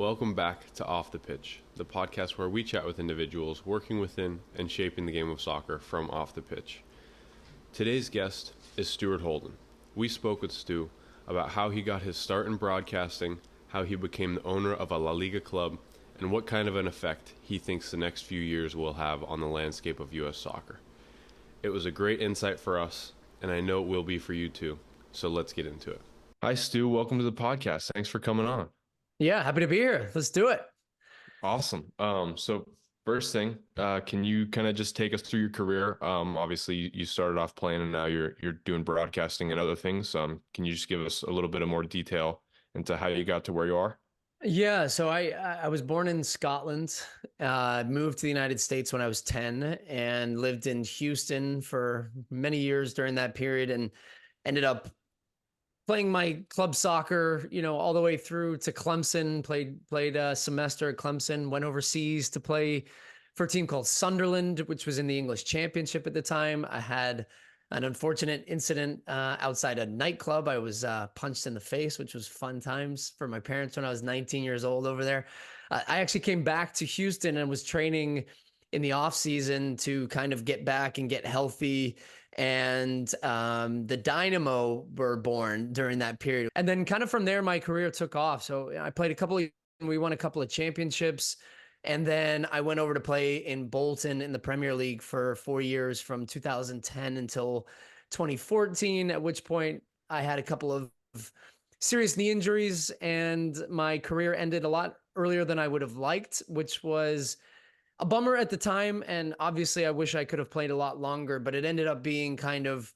Welcome back to Off the Pitch, the podcast where we chat with individuals working within and shaping the game of soccer from off the pitch. Today's guest is Stuart Holden. We spoke with Stu about how he got his start in broadcasting, how he became the owner of a La Liga club, and what kind of an effect he thinks the next few years will have on the landscape of U.S. soccer. It was a great insight for us, and I know it will be for you too, so let's get into it. Hi, Stu. Welcome to the podcast. Thanks for coming on. Yeah, happy to be here. Let's do it. Awesome. So first thing, can you kind of just take us through your career? Obviously you started off playing and now you're doing broadcasting and other things. Can you just give us a little bit of more detail into how you got to where you are? Yeah, so I was born in Scotland, moved to the United States when I was 10 and lived in Houston for many years during that period and ended up playing my club soccer, all the way through to Clemson, played a semester at Clemson, went overseas to play for a team called Sunderland, which was in the English Championship at the time. I had an unfortunate incident outside a nightclub. I was punched in the face, which was fun times for my parents when I was 19 years old over there. I actually came back to Houston and was training in the off season to kind of get back and get healthy. And the Dynamo were born during that period. And then kind of from there, my career took off. So I played we won a couple of championships. And then I went over to play in Bolton in the Premier League for 4 years from 2010 until 2014, at which point I had a couple of serious knee injuries and my career ended a lot earlier than I would have liked, which was a bummer at the time. And obviously I wish I could have played a lot longer, but it ended up being kind of,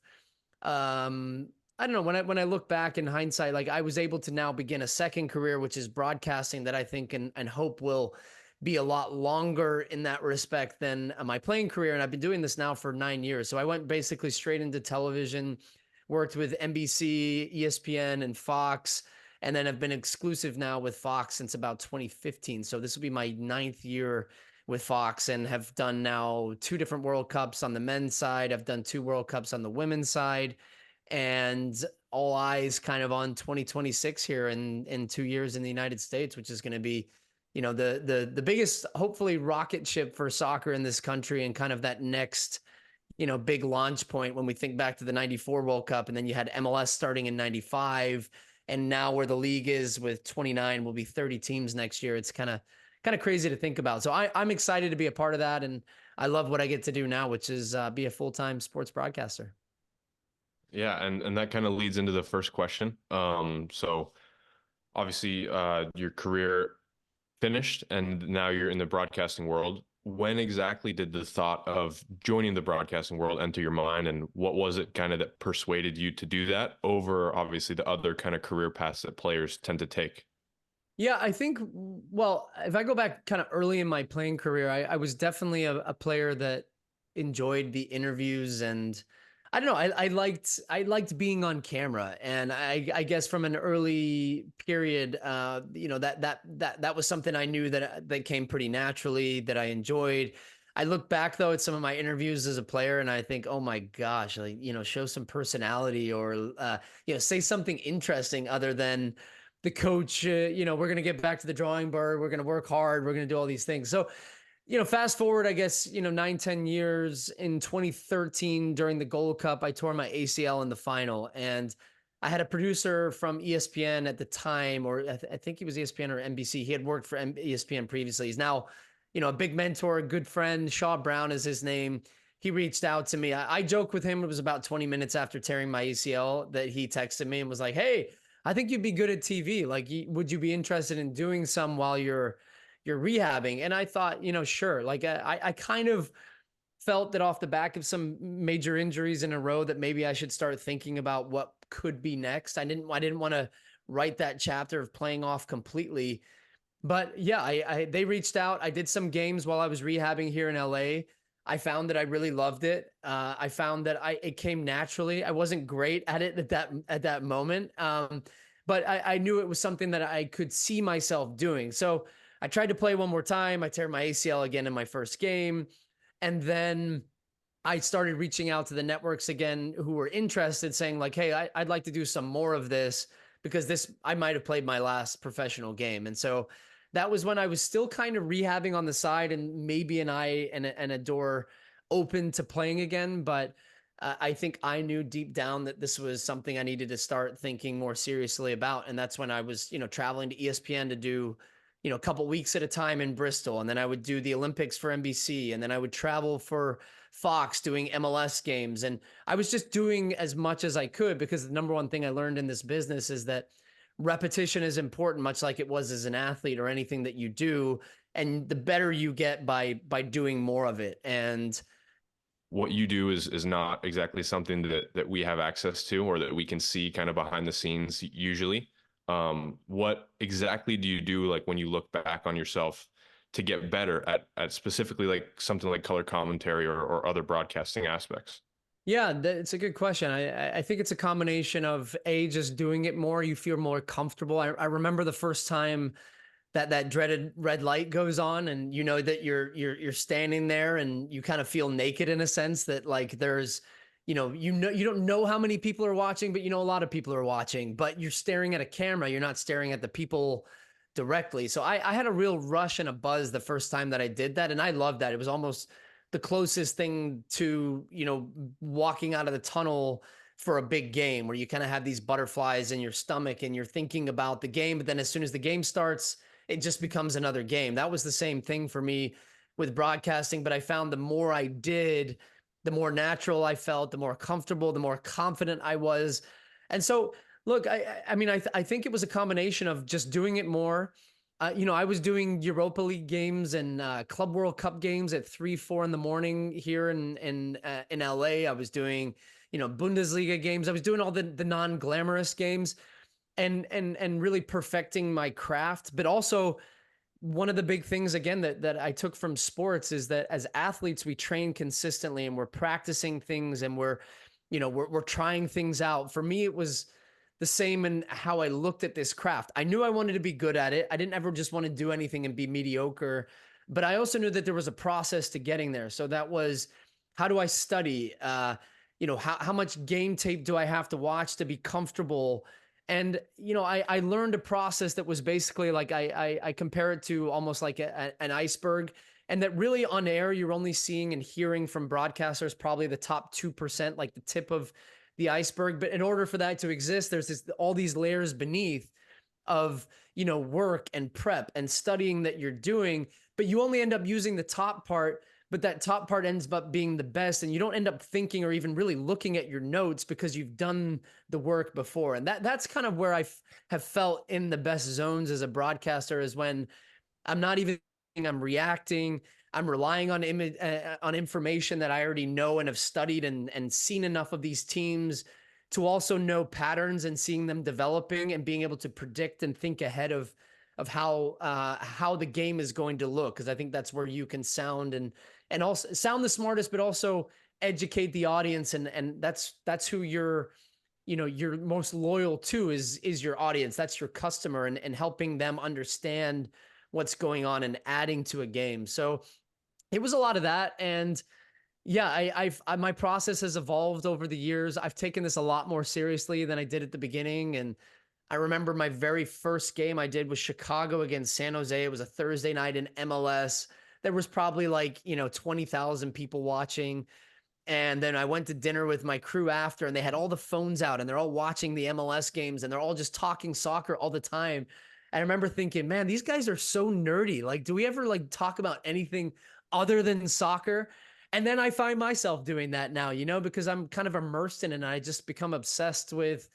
I don't know, when I look back in hindsight, like I was able to now begin a second career, which is broadcasting, that I think and hope will be a lot longer in that respect than my playing career. And I've been doing this now for 9 years. So I went basically straight into television, worked with NBC, ESPN, and Fox, and then I've been exclusive now with Fox since about 2015. So this will be my 9th year with Fox and have done now 2 different World Cups on the men's side. I've done 2 World Cups on the women's side, and all eyes kind of on 2026 here in 2 years in the United States, which is going to be, the biggest, hopefully, rocket ship for soccer in this country, and kind of that next, big launch point when we think back to the 94 World Cup. And then you had MLS starting in 95. And now where the league is with 29, will be 30 teams next year. It's kind of crazy to think about. So I'm excited to be a part of that. And I love what I get to do now, which is be a full-time sports broadcaster. Yeah. And that kind of leads into the first question. So obviously your career finished and now you're in the broadcasting world. When exactly did the thought of joining the broadcasting world enter your mind, and what was it kind of that persuaded you to do that over obviously the other kind of career paths that players tend to take? Yeah, I think, well, if I go back kind of early in my playing career, I was definitely a player that enjoyed the interviews, and I don't know, I liked being on camera. And I guess from an early period, that was something I knew that came pretty naturally, that I enjoyed. I look back though at some of my interviews as a player and I think, oh my gosh, like, show some personality, or say something interesting other than the coach, we're going to get back to the drawing board. We're going to work hard. We're going to do all these things. So, fast forward, I guess, 9-10 years. In 2013, during the Gold Cup, I tore my ACL in the final. And I had a producer from ESPN at the time, or I think he was ESPN or NBC. He had worked for ESPN previously. He's now, a big mentor, a good friend. Shaw Brown is his name. He reached out to me. I joke with him. It was about 20 minutes after tearing my ACL that he texted me and was like, hey, I think you'd be good at TV. Like, would you be interested in doing some while you're rehabbing? And I thought, sure. Like I kind of felt that off the back of some major injuries in a row that maybe I should start thinking about what could be next. I didn't want to write that chapter of playing off completely. But yeah, they reached out. I did some games while I was rehabbing here in LA. I found that I really loved it. I found that it came naturally. I wasn't great at it at that moment, but I knew it was something that I could see myself doing. So I tried to play one more time. I tear my ACL again in my first game, and then I started reaching out to the networks again who were interested, saying like, "Hey, I'd like to do some more of this because I might have played my last professional game." And so that was when I was still kind of rehabbing on the side and maybe an eye and a door open to playing again. But I think I knew deep down that this was something I needed to start thinking more seriously about. And that's when I was, traveling to ESPN to do, a couple weeks at a time in Bristol. And then I would do the Olympics for NBC. And then I would travel for Fox doing MLS games. And I was just doing as much as I could, because the number one thing I learned in this business is that repetition is important, much like it was as an athlete or anything that you do. And the better you get by doing more of it. And what you do is not exactly something that we have access to, or that we can see kind of behind the scenes usually. What exactly do you do, like when you look back on yourself, to get better at specifically like something like color commentary or other broadcasting aspects? yeah, it's a good question. I think it's a combination of just doing it more. You feel more comfortable. I remember the first time that dreaded red light goes on, and you know that you're standing there and you kind of feel naked in a sense, that like there's, you don't know how many people are watching, but a lot of people are watching, but you're staring at a camera. You're not staring at the people directly. So I had a real rush and a buzz the first time that I did that. And I loved that. It was almost the closest thing to, walking out of the tunnel for a big game, where you kind of have these butterflies in your stomach and you're thinking about the game. But then as soon as the game starts, it just becomes another game. That was the same thing for me with broadcasting, but I found the more I did, the more natural I felt, the more comfortable, the more confident I was. And so, look, I think it was a combination of just doing it more. I was doing Europa League games and Club World Cup games at 3, 4 in the morning here in LA. I was doing, Bundesliga games. I was doing all the non-glamorous games, and really perfecting my craft. But also, one of the big things again that I took from sports is that as athletes, we train consistently and we're practicing things, and we're trying things out. For me, it was the same in how I looked at this craft. I knew I wanted to be good at it. I didn't ever just want to do anything and be mediocre, but I also knew that there was a process to getting there. So that was, how do I study? How much game tape do I have to watch to be comfortable? And, I learned a process that was basically like, I compare it to almost like an iceberg. And that really on air, you're only seeing and hearing from broadcasters probably the top 2%, like the tip of the iceberg. But in order for that to exist, there's all these layers beneath of, work and prep and studying that you're doing, but you only end up using the top part. But that top part ends up being the best, and you don't end up thinking or even really looking at your notes because you've done the work before. And that's kind of where I have felt in the best zones as a broadcaster, is when I'm not even, I'm reacting. I'm relying on on information that I already know and have studied and seen enough of these teams to also know patterns and seeing them developing and being able to predict and think ahead of how the game is going to look. Because I think that's where you can sound and also sound the smartest, but also educate the audience. And that's who you're most loyal to, is your audience. That's your customer, and helping them understand what's going on and adding to a game. So it was a lot of that. And yeah, my process has evolved over the years. I've taken this a lot more seriously than I did at the beginning. And I remember my very first game I did was Chicago against San Jose. It was a Thursday night in MLS. There was probably 20,000 people watching. And then I went to dinner with my crew after, and they had all the phones out and they're all watching the MLS games and they're all just talking soccer all the time. I remember thinking, man, these guys are so nerdy. Like, do we ever talk about anything other than soccer? And then I find myself doing that now, because I'm kind of immersed in it, and I just become obsessed with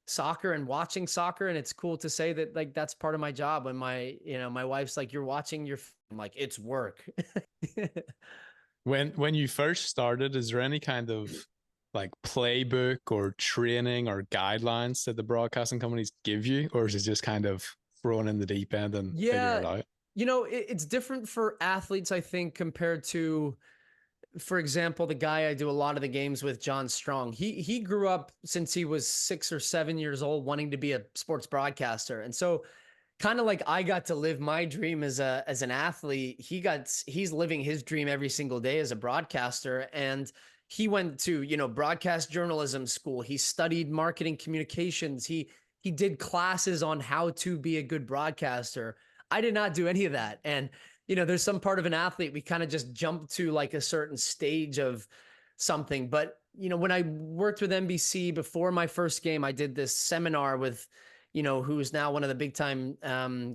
soccer and watching soccer. And it's cool to say that that's part of my job. When my wife's like, you're watching I'm like, it's work. When you first started, is there any kind of playbook or training or guidelines that the broadcasting companies give you, or is it just kind of thrown in the deep end and figure it out? It's different for athletes, I think, compared to, for example, the guy I do a lot of the games with, John Strong. He grew up since he was 6 or 7 years old wanting to be a sports broadcaster. And so kind of like I got to live my dream as an athlete, he's living his dream every single day as a broadcaster. And he went to, broadcast journalism school. He studied marketing communications. He did classes on how to be a good broadcaster. I did not do any of that. And, there's some part of an athlete, we kind of just jump to like a certain stage of something. But, when I worked with NBC before my first game, I did this seminar with, who's now one of the big time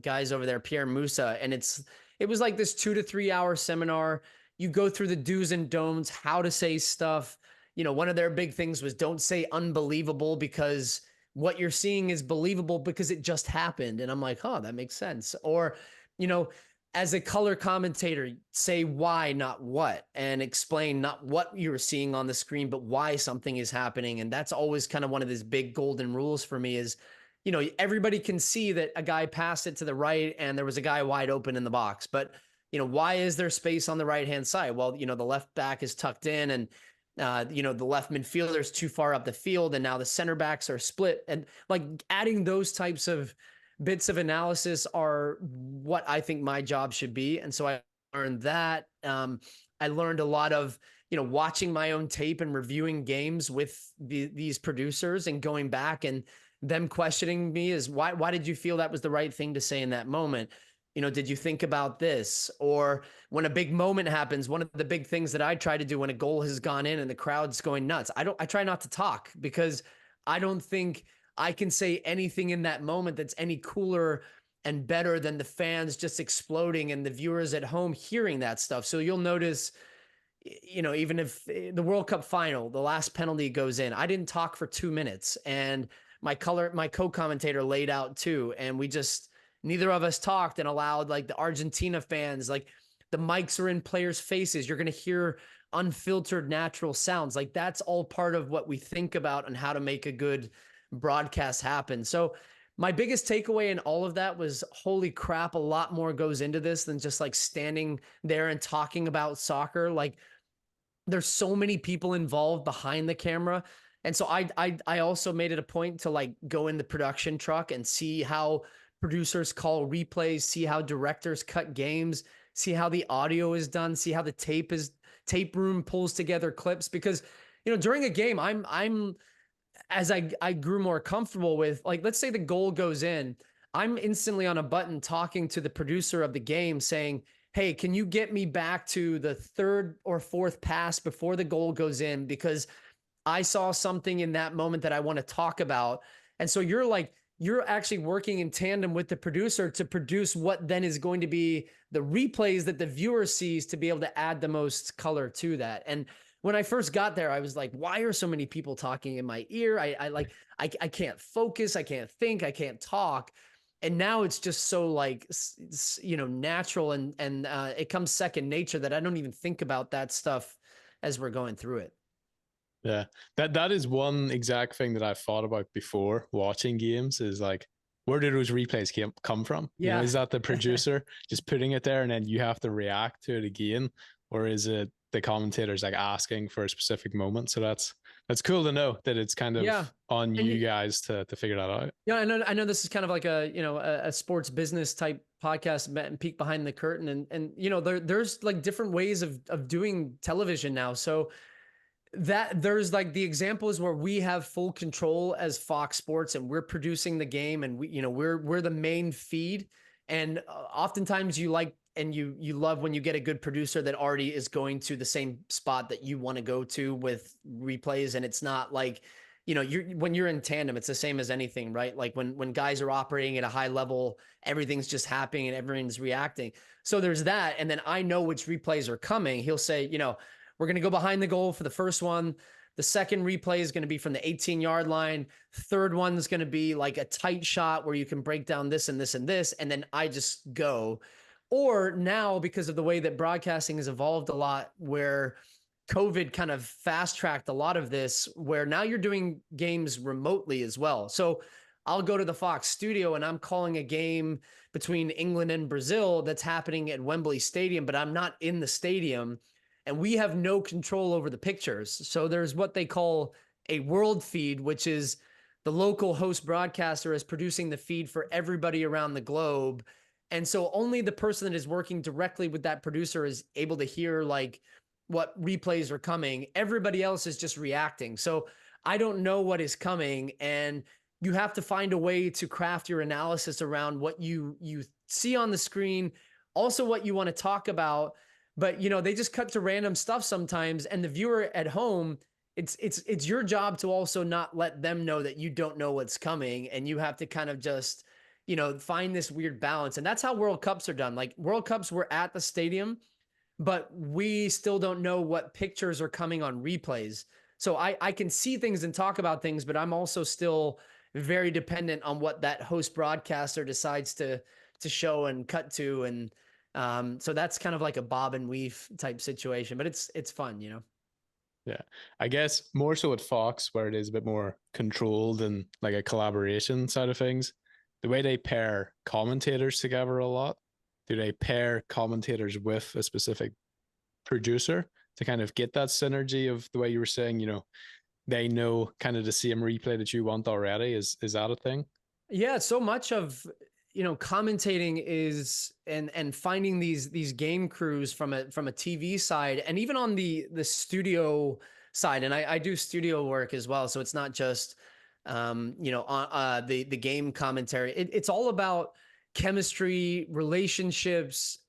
guys over there, Pierre Musa. And it was like this 2 to 3 hour seminar. You go through the do's and don'ts, how to say stuff. One of their big things was don't say unbelievable, because what you're seeing is believable because it just happened. And I'm like, that makes sense. Or, as a color commentator, say why, not what, and explain not what you're seeing on the screen, but why something is happening. And that's always kind of one of these big golden rules for me is, everybody can see that a guy passed it to the right and there was a guy wide open in the box. But, why is there space on the right-hand side? Well, the left back is tucked in, and the left midfielder is too far up the field, and now the center backs are split. And like adding those types of bits of analysis are what I think my job should be. And so I learned that. I learned a lot of, watching my own tape and reviewing games with these producers and going back and them questioning me is why did you feel that was the right thing to say in that moment? Did you think about this? Or when a big moment happens, one of the big things that I try to do when a goal has gone in and the crowd's going nuts, I try not to talk, because I don't think I can say anything in that moment that's any cooler and better than the fans just exploding and the viewers at home hearing that stuff. So you'll notice, even if the World Cup final, the last penalty goes in, I didn't talk for 2 minutes, and my co-commentator laid out too. And neither of us talked and allowed like the Argentina fans, like the mics are in players' faces. You're going to hear unfiltered natural sounds. Like that's all part of what we think about and how to make a good broadcast happen. So my biggest takeaway in all of that was, holy crap, a lot more goes into this than just like standing there and talking about soccer. Like there's so many people involved behind the camera. And so I also made it a point to like go in the production truck and see how producers call replays, see how directors cut games, see how the audio is done, see how the tape room pulls together clips. Because, during a game, I'm as I grew more comfortable with, like, let's say the goal goes in, I'm instantly on a button talking to the producer of the game saying, hey, can you get me back to the third or fourth pass before the goal goes in? Because I saw something in that moment that I want to talk about. And so you're actually working in tandem with the producer to produce what then is going to be the replays that the viewer sees to be able to add the most color to that. And when I first got there, I was like, why are so many people talking in my ear? I can't focus. I can't think. I can't talk. And now it's just so like, natural and it comes second nature that I don't even think about that stuff as we're going through it. Yeah, that is one exact thing that I've thought about before watching games is like, where do those replays come from? Yeah. Is that the producer just putting it there and then you have to react to it again? Or is it the commentators like asking for a specific moment? So that's cool to know that it's kind of on you guys to figure that out. Yeah, I know this is kind of like a sports business type podcast and peek behind the curtain. And there's like different ways of doing television now. So that there's like the examples where we have full control as Fox Sports and we're producing the game and we're the main feed. And oftentimes you love when you get a good producer that already is going to the same spot that you want to go to with replays. And it's not like, when you're in tandem, it's the same as anything, right? Like when guys are operating at a high level, everything's just happening and everyone's reacting. So there's that. And then I know which replays are coming. He'll say, we're going to go behind the goal for the first one. The second replay is going to be from the 18-yard line. Third one is going to be like a tight shot where you can break down this and this and this. And then I just go. Or now, because of the way that broadcasting has evolved a lot, where COVID kind of fast-tracked a lot of this, where now you're doing games remotely as well. So I'll go to the Fox studio and I'm calling a game between England and Brazil that's happening at Wembley Stadium, but I'm not in the stadium. And we have no control over the pictures. So there's what they call a world feed, which is the local host broadcaster is producing the feed for everybody around the globe. And so only the person that is working directly with that producer is able to hear like what replays are coming. Everybody else is just reacting. So I don't know what is coming. And you have to find a way to craft your analysis around what you see on the screen, also what you want to talk about. But, they just cut to random stuff sometimes. And the viewer at home, it's your job to also not let them know that you don't know what's coming. And you have to kind of just, find this weird balance. And that's how World Cups are done. Like World Cups, we're at the stadium, but we still don't know what pictures are coming on replays. So I can see things and talk about things, but I'm also still very dependent on what that host broadcaster decides to show and cut to. And so that's kind of like a bob and weave type situation, but it's fun, Yeah, I guess more so at Fox, where it is a bit more controlled and like a collaboration side of things. The way they pair commentators together a lot, do they pair commentators with a specific producer to kind of get that synergy of the way you were saying, they know kind of the same replay that you want already? Is that a thing? Yeah, so much of commentating is and finding these game crews from a TV side, and even on the studio side. And I do studio work as well, so it's not just on the game commentary. It's all about chemistry, relationships.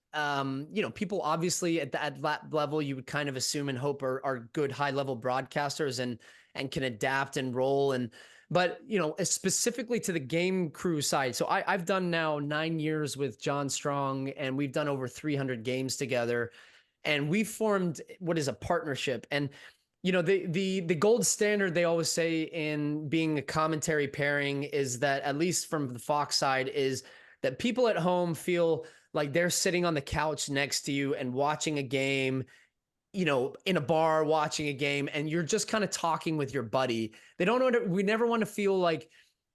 People obviously at that level you would kind of assume and hope are good high level broadcasters and can adapt and roll. But specifically to the game crew side. So I've done now 9 years with John Strong, and we've done over 300 games together, and we've formed what is a partnership. And the gold standard they always say in being a commentary pairing is that, at least from the Fox side, is that people at home feel like they're sitting on the couch next to you and watching a game, in a bar watching a game, and you're just kind of talking with your buddy. They don't know we never want to feel like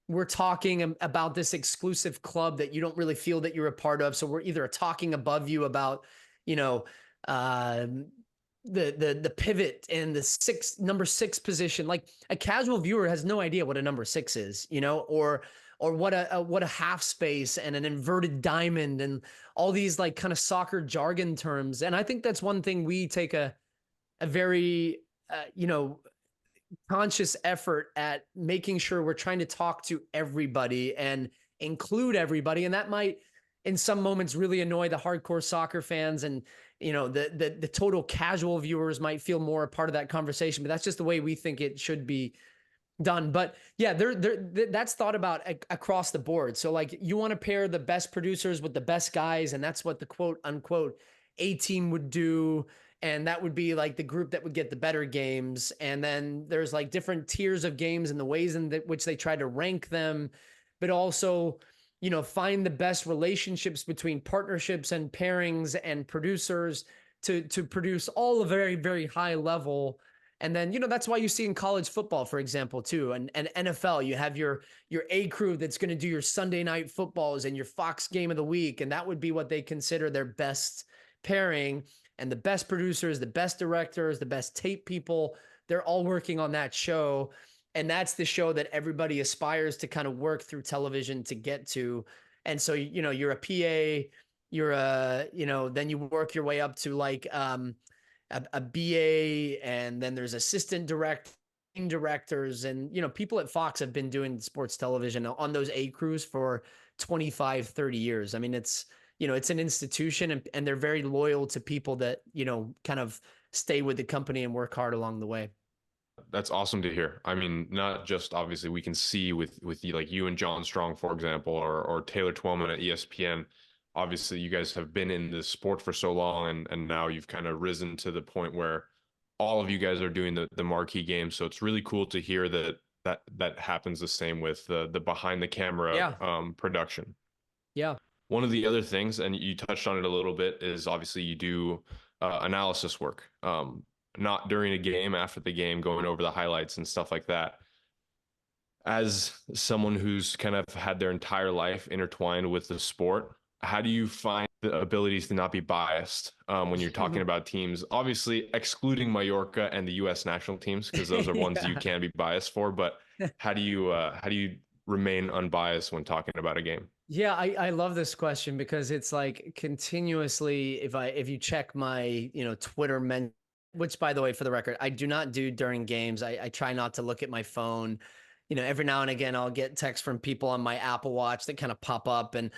we're talking about this exclusive club that you don't really feel that you're a part of. So we're either talking above you about, the pivot and the number 6 position. Like a casual viewer has no idea what a number 6 is, or what a half space and an inverted diamond and all these like kind of soccer jargon terms. And I think that's one thing we take a very, conscious effort at making sure we're trying to talk to everybody and include everybody. And that might, in some moments, really annoy the hardcore soccer fans, and the total casual viewers might feel more a part of that conversation. But that's just the way we think it should be done. But yeah, that's thought about across the board. So like, you want to pair the best producers with the best guys, and that's what the quote unquote A team would do. And that would be like the group that would get the better games. And then there's like different tiers of games and the ways in which they try to rank them, but also, find the best relationships between partnerships and pairings and producers to produce all a very, very high level. And then, that's why you see in college football, for example, too, and NFL, you have your A crew that's going to do your Sunday night footballs and your Fox game of the week. And that would be what they consider their best pairing. And the best producers, the best directors, the best tape people, they're all working on that show. And that's the show that everybody aspires to kind of work through television to get to. And so, you're a PA, then you work your way up to like a BA, and then there's assistant directors. And, people at Fox have been doing sports television on those A crews for 25, 30 years. I mean, it's an institution, and they're very loyal to people that, kind of stay with the company and work hard along the way. That's awesome to hear. I mean, not just obviously we can see with you, like you and John Strong, for example, or Taylor Twellman at ESPN. Obviously, you guys have been in the sport for so long, and now you've kind of risen to the point where all of you guys are doing the marquee games. So it's really cool to hear that happens the same with the behind the camera production. Yeah. One of the other things, and you touched on it a little bit, is obviously you do analysis work. Not during a game, after the game, going over the highlights and stuff like that. As someone who's kind of had their entire life intertwined with the sport, how do you find the abilities to not be biased when you're talking about teams? Obviously, excluding Mallorca and the U.S.National teams, because those are ones that you can be biased for. But how do you remain unbiased when talking about a game? Yeah, I love this question, because it's like continuously, if you check my Twitter which, by the way, for the record, I do not do during games. I try not to look at my phone. every now and again, I'll get texts from people on my Apple Watch that kind of pop up, and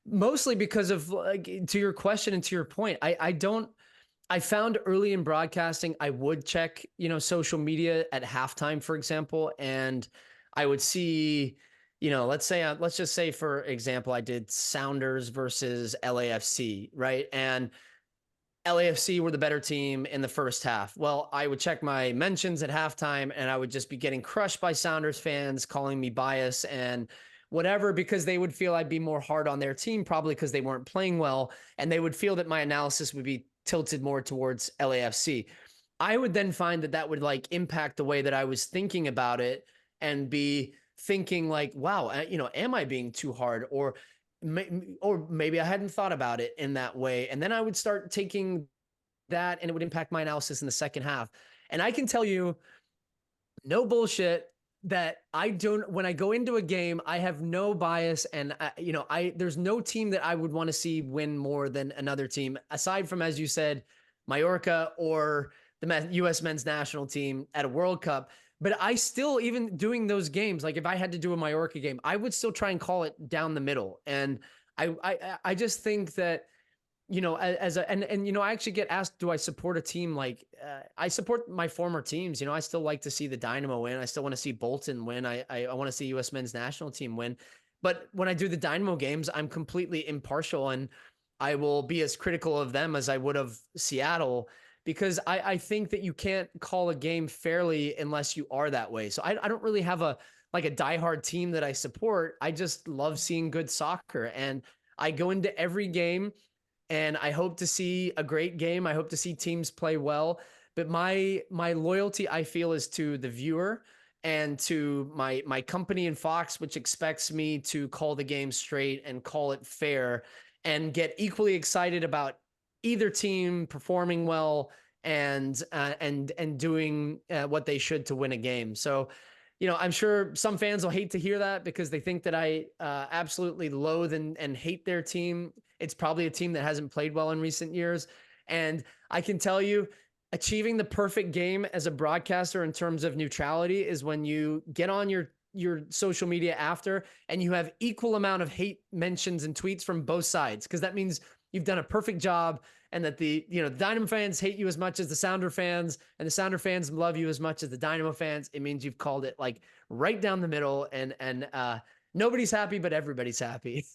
mostly because of, to your question and to your point, I found early in broadcasting, I would check, social media at halftime, for example, and I would see, let's just say, for example, I did Sounders versus LAFC, right? And LAFC were the better team in the first half. Well, I would check my mentions at halftime and I would just be getting crushed by Sounders fans, calling me biased and whatever, because they would feel I'd be more hard on their team, probably because they weren't playing well. And they would feel that my analysis would be tilted more towards LAFC. I would then find that would like impact the way that I was thinking about it and be thinking like, wow, am I being too hard? Or maybe I hadn't thought about it in that way. And then I would start taking that and it would impact my analysis in the second half. And I can tell you, no bullshit, that when I go into a game, I have no bias. And there's no team that I would want to see win more than another team, aside from, as you said, Mallorca or the U.S. men's national team at a World Cup. But I still, even doing those games, like if I had to do a Mallorca game, I would still try and call it down the middle. And I just think that, I actually get asked, do I support a team? Like, I support my former teams. I still like to see the Dynamo win. I still want to see Bolton win. I want to see U.S. men's national team win. But when I do the Dynamo games, I'm completely impartial and I will be as critical of them as I would of Seattle, because I think that you can't call a game fairly unless you are that way. So I don't really have a diehard team that I support. I just love seeing good soccer, and I go into every game and I hope to see a great game. I hope to see teams play well, but my loyalty, I feel, is to the viewer and to my company in Fox, which expects me to call the game straight and call it fair and get equally excited about either team performing well and doing what they should to win a game. So, I'm sure some fans will hate to hear that because they think that I absolutely loathe and hate their team. It's probably a team that hasn't played well in recent years. And I can tell you, achieving the perfect game as a broadcaster in terms of neutrality is when you get on your social media after and you have equal amount of hate mentions and tweets from both sides, because that means you've done a perfect job, and that the Dynamo fans hate you as much as the Sounder fans, and the Sounder fans love you as much as the Dynamo fans. It means you've called it like right down the middle, and nobody's happy, but everybody's happy.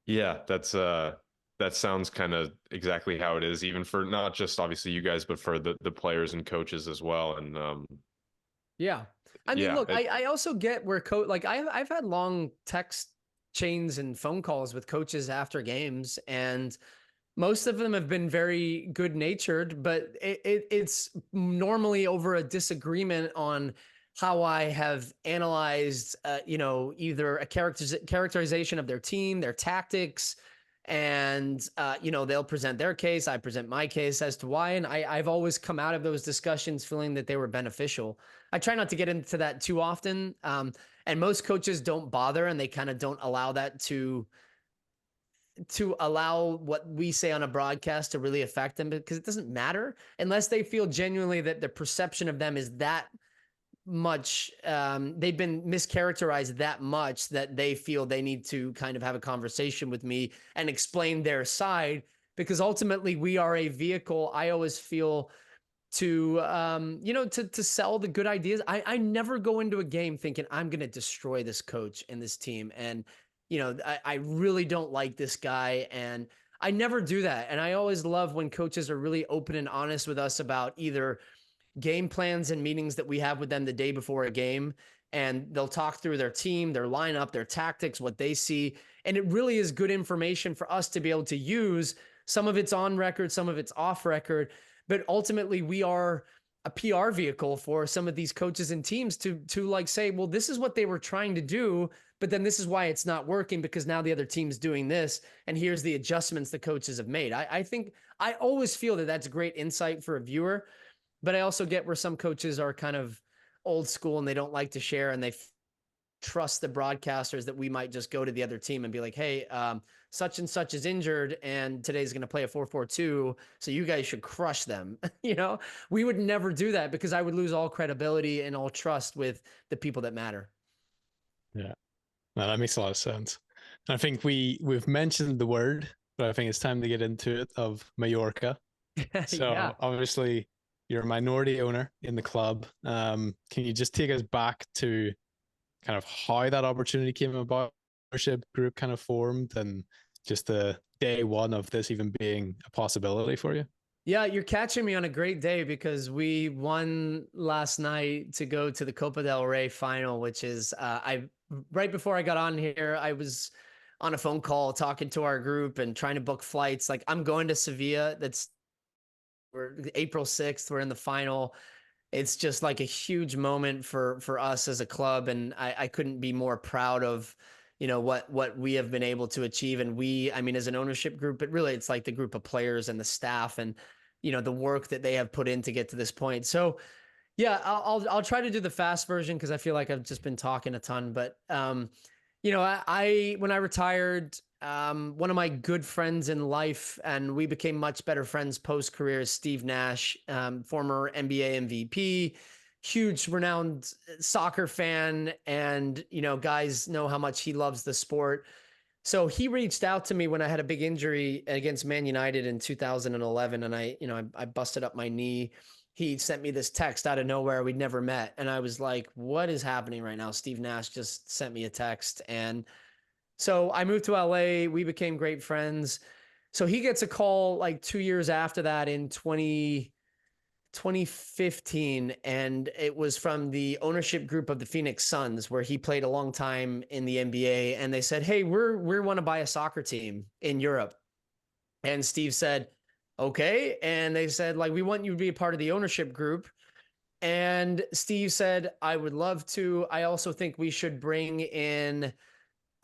Yeah, that sounds kind of exactly how it is, even for not just obviously you guys, but for the players and coaches as well. And yeah. I mean, look, I also get where I've had long text chains and phone calls with coaches after games, and most of them have been very good natured, but it's normally over a disagreement on how I have analyzed, either a characterization of their team, their tactics, and they'll present their case, I present my case as to why, and I've always come out of those discussions feeling that they were beneficial. I try not to get into that too often, and most coaches don't bother, and they kind of don't allow that to allow what we say on a broadcast to really affect them, because it doesn't matter unless they feel genuinely that the perception of them is that much, they've been mischaracterized that much that they feel they need to kind of have a conversation with me and explain their side, because ultimately we are a vehicle, I always feel, to to sell the good ideas. I never go into a game thinking I'm going to destroy this coach and this team, and I really don't like this guy, and I never do that. And I always love when coaches are really open and honest with us about either game plans and meetings that we have with them the day before a game, and they'll talk through their team, their lineup, their tactics, what they see, and it really is good information for us to be able to use. Some of it's on record, some of it's off record, but ultimately we are a PR vehicle for some of these coaches and teams to like say, well, this is what they were trying to do, but then this is why it's not working, because now the other team's doing this, and here's the adjustments the coaches have made. I think I always feel that that's great insight for a viewer. But I also get where some coaches are kind of old school and they don't like to share, and they trust the broadcasters that we might just go to the other team and be like, hey, such and such is injured and today's going to play a 4-4-2. So you guys should crush them. We would never do that because I would lose all credibility and all trust with the people that matter. Yeah, no, that makes a lot of sense. And I think we've mentioned the word, but I think it's time to get into it, of Mallorca. So yeah. Obviously you're a minority owner in the club. Can you just take us back to kind of how that opportunity came about, ownership group kind of formed, and just the day one of this even being a possibility for you? Yeah, you're catching me on a great day because we won last night to go to the Copa del Rey final, which is right before I got on here, I was on a phone call talking to our group and trying to book flights. Like, I'm going to Sevilla. We're April 6th. We're in the final. It's just like a huge moment for us as a club, and I couldn't be more proud of what we have been able to achieve. And I mean, as an ownership group, but really it's like the group of players and the staff and the work that they have put in to get to this point. So yeah, I'll try to do the fast version because I feel like I've just been talking a ton. But I when I retired, one of my good friends in life, and we became much better friends post career, is Steve Nash, former NBA MVP, huge renowned soccer fan, and guys know how much he loves the sport. So he reached out to me when I had a big injury against Man United in 2011, and I busted up my knee. He sent me this text out of nowhere. We'd never met, and I was like, "What is happening right now?" Steve Nash just sent me a text, and so I moved to LA. We became great friends. So he gets a call like 2 years after that in 2015, and it was from the ownership group of the Phoenix Suns, where he played a long time in the NBA. And they said, "Hey, we want to buy a soccer team in Europe." And Steve said, "Okay." And they said, like, "We want you to be a part of the ownership group." And Steve said, "I would love to. I also think we should bring in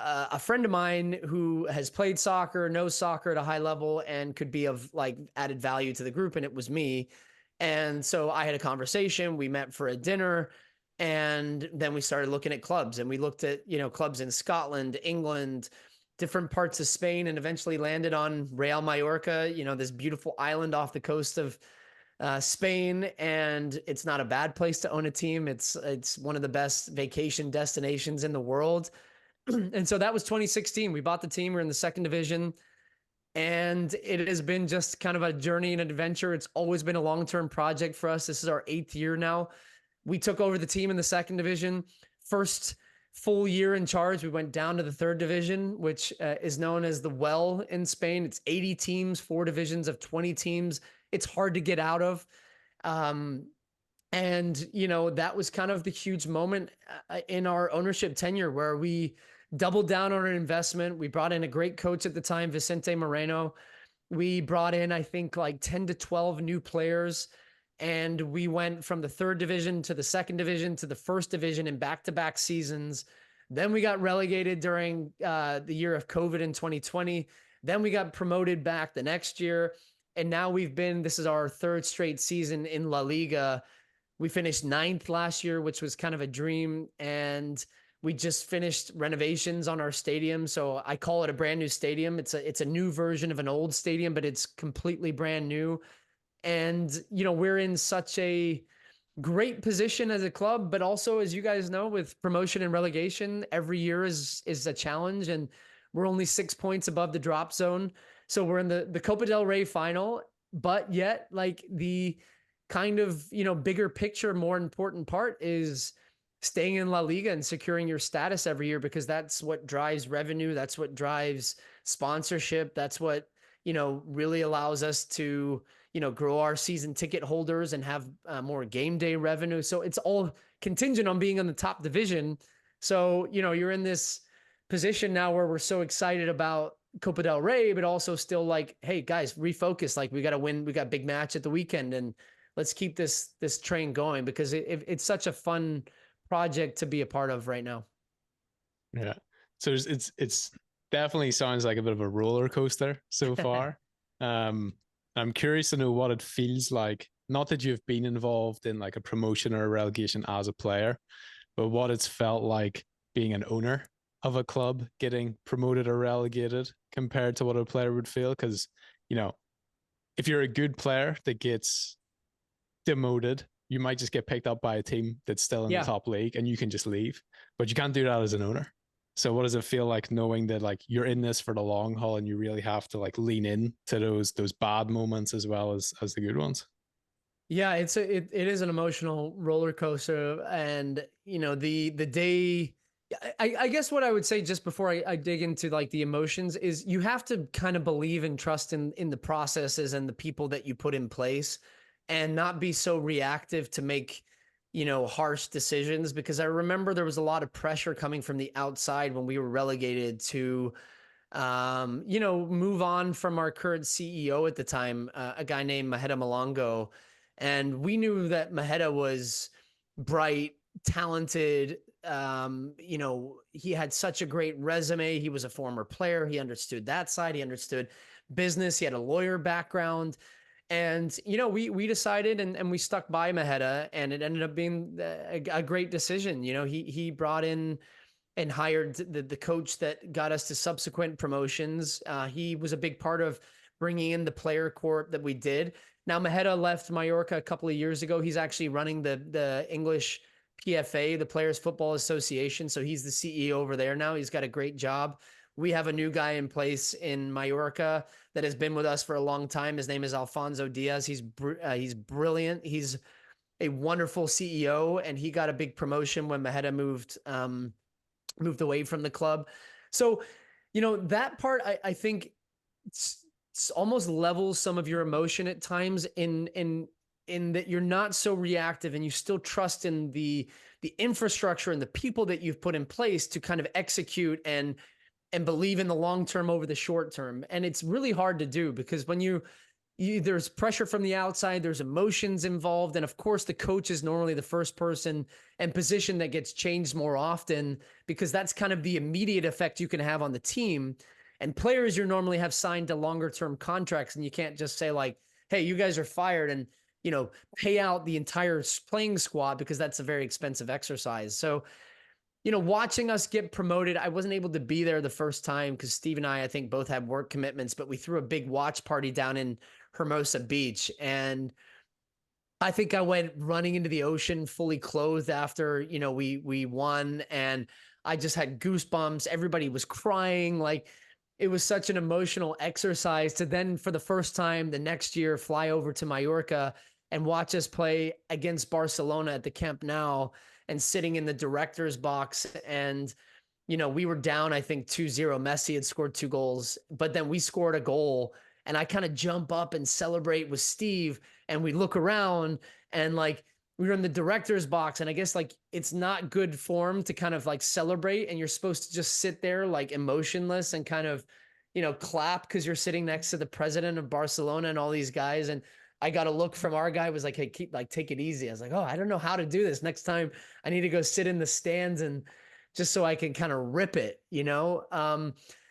a friend of mine who has played soccer, knows soccer at a high level, and could be of like added value to the group." And it was me. And so I had a conversation. We met for a dinner, and then we started looking at clubs, and we looked at, clubs in Scotland, England, different parts of Spain, and eventually landed on Real Mallorca, this beautiful island off the coast of Spain. And it's not a bad place to own a team. It's one of the best vacation destinations in the world. And so that was 2016. We bought the team. We're in the second division. And it has been just kind of a journey and an adventure. It's always been a long-term project for us. This is our 8th year now. We took over the team in the second division. First full year in charge, we went down to the third division, which is known as the Well in Spain. It's 80 teams, 4 divisions of 20 teams. It's hard to get out of. And, that was kind of the huge moment in our ownership tenure where we doubled down on our investment. We brought in a great coach at the time, Vicente Moreno. We brought in, I think, like 10 to 12 new players. And we went from the third division to the second division to the first division in back-to-back seasons. Then we got relegated during the year of COVID in 2020. Then we got promoted back the next year. And now this is our 3rd straight season in La Liga. We finished 9th last year, which was kind of a dream. And we just finished renovations on our stadium. So I call it a brand new stadium. It's a new version of an old stadium, but it's completely brand new. And, we're in such a great position as a club, but also, as you guys know, with promotion and relegation, every year is a challenge, and we're only 6 points above the drop zone. So we're in the Copa del Rey final, but yet like the kind of, bigger picture, more important part is staying in La Liga and securing your status every year, because that's what drives revenue. That's what drives sponsorship. That's what, really allows us to, grow our season ticket holders and have more game day revenue. So it's all contingent on being in the top division. So, you're in this position now where we're so excited about Copa del Rey, but also still like, hey guys, refocus. Like, we got to win. We got a big match at the weekend, and let's keep this train going, because it's such a fun project to be a part of right now. Yeah. So it's definitely sounds like a bit of a roller coaster so far. I'm curious to know what it feels like, not that you've been involved in like a promotion or a relegation as a player, but what it's felt like being an owner of a club getting promoted or relegated compared to what a player would feel? Because, you know, if you're a good player that gets demoted, you might just get picked up by a team that's still in the top league and you can just leave, but you can't do that as an owner. So what does it feel like knowing that like you're in this for the long haul and you really have to like lean in to those bad moments as well as the good ones? Yeah, it is an emotional roller coaster, and you know the day. I guess what I would say just before I dig into like the emotions is you have to kind of believe and trust in the processes and the people that you put in place, and not be so reactive to make harsh decisions. Because I remember there was a lot of pressure coming from the outside when we were relegated to move on from our current CEO at the time, a guy named Maheda Malongo. And we knew that Maheda was bright, talented. He had such a great resume. He was a former player. He understood that side. He understood business. He had a lawyer background. And, we decided and we stuck by Maheda, and it ended up being a great decision. He brought in and hired the coach that got us to subsequent promotions. He was a big part of bringing in the player corp that we did. Now, Maheda left Mallorca a couple of years ago. He's actually running the English PFA, the Players Football Association. So he's the CEO over there now. He's got a great job. We have a new guy in place in Mallorca that has been with us for a long time. His name is Alfonso Diaz. He's brilliant. He's a wonderful CEO, and he got a big promotion when Maheda moved away from the club. So, that part, I think it's almost levels some of your emotion at times in that you're not so reactive and you still trust in the infrastructure and the people that you've put in place to kind of execute and believe in the long term over the short term. And it's really hard to do because when there's pressure from the outside, there's emotions involved. And of course, the coach is normally the first person and position that gets changed more often because that's kind of the immediate effect you can have on the team. And players you normally have signed to longer term contracts, and you can't just say like, hey, you guys are fired and, pay out the entire playing squad because that's a very expensive exercise. So, watching us get promoted, I wasn't able to be there the first time because Steve and I think both had work commitments, but we threw a big watch party down in Hermosa Beach. And I think I went running into the ocean fully clothed after, we won. And I just had goosebumps. Everybody was crying. Like it was such an emotional exercise to then for the first time the next year fly over to Mallorca and watch us play against Barcelona at the Camp Nou and sitting in the director's box. And, we were down, I think 2-0. Messi had scored 2 goals, but then we scored a goal and I kind of jump up and celebrate with Steve, and we look around and like we were in the director's box, and I guess like it's not good form to kind of like celebrate, and you're supposed to just sit there like emotionless and kind of, clap because you're sitting next to the president of Barcelona and all these guys. And I got a look from our guy, was like, hey, take it easy. I was like, oh, I don't know how to do this. Next time I need to go sit in the stands and just so I can kind of rip it,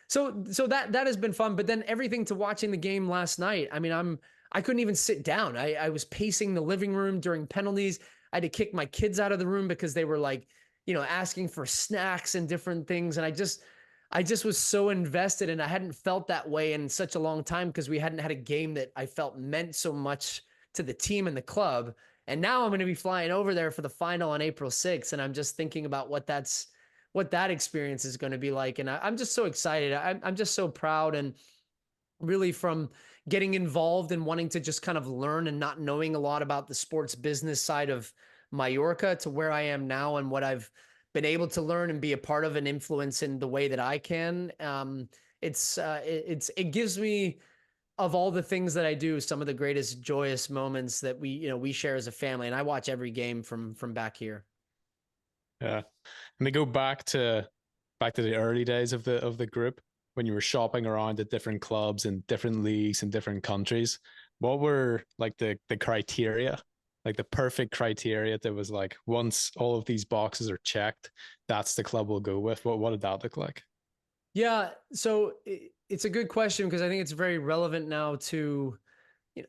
So that has been fun. But then everything to watching the game last night. I mean, I couldn't even sit down. I was pacing the living room during penalties. I had to kick my kids out of the room because they were like, asking for snacks and different things. And I just was so invested, and I hadn't felt that way in such a long time because we hadn't had a game that I felt meant so much to the team and the club. And now I'm going to be flying over there for the final on April 6th. And I'm just thinking about what that experience is going to be like. And I'm just so excited. I'm just so proud. And really from getting involved and wanting to just kind of learn and not knowing a lot about the sports business side of Mallorca to where I am now and what I've been able to learn and be a part of and influence in the way that I can. It gives me, of all the things that I do, some of the greatest joyous moments that we share as a family. And I watch every game from back here. Yeah. And they go back to the early days of the group when you were shopping around at different clubs and different leagues in different countries. What were like the criteria, like the perfect criteria that was like, once all of these boxes are checked, that's the club we'll go with? What did that look like? Yeah. So it's a good question because I think it's very relevant now to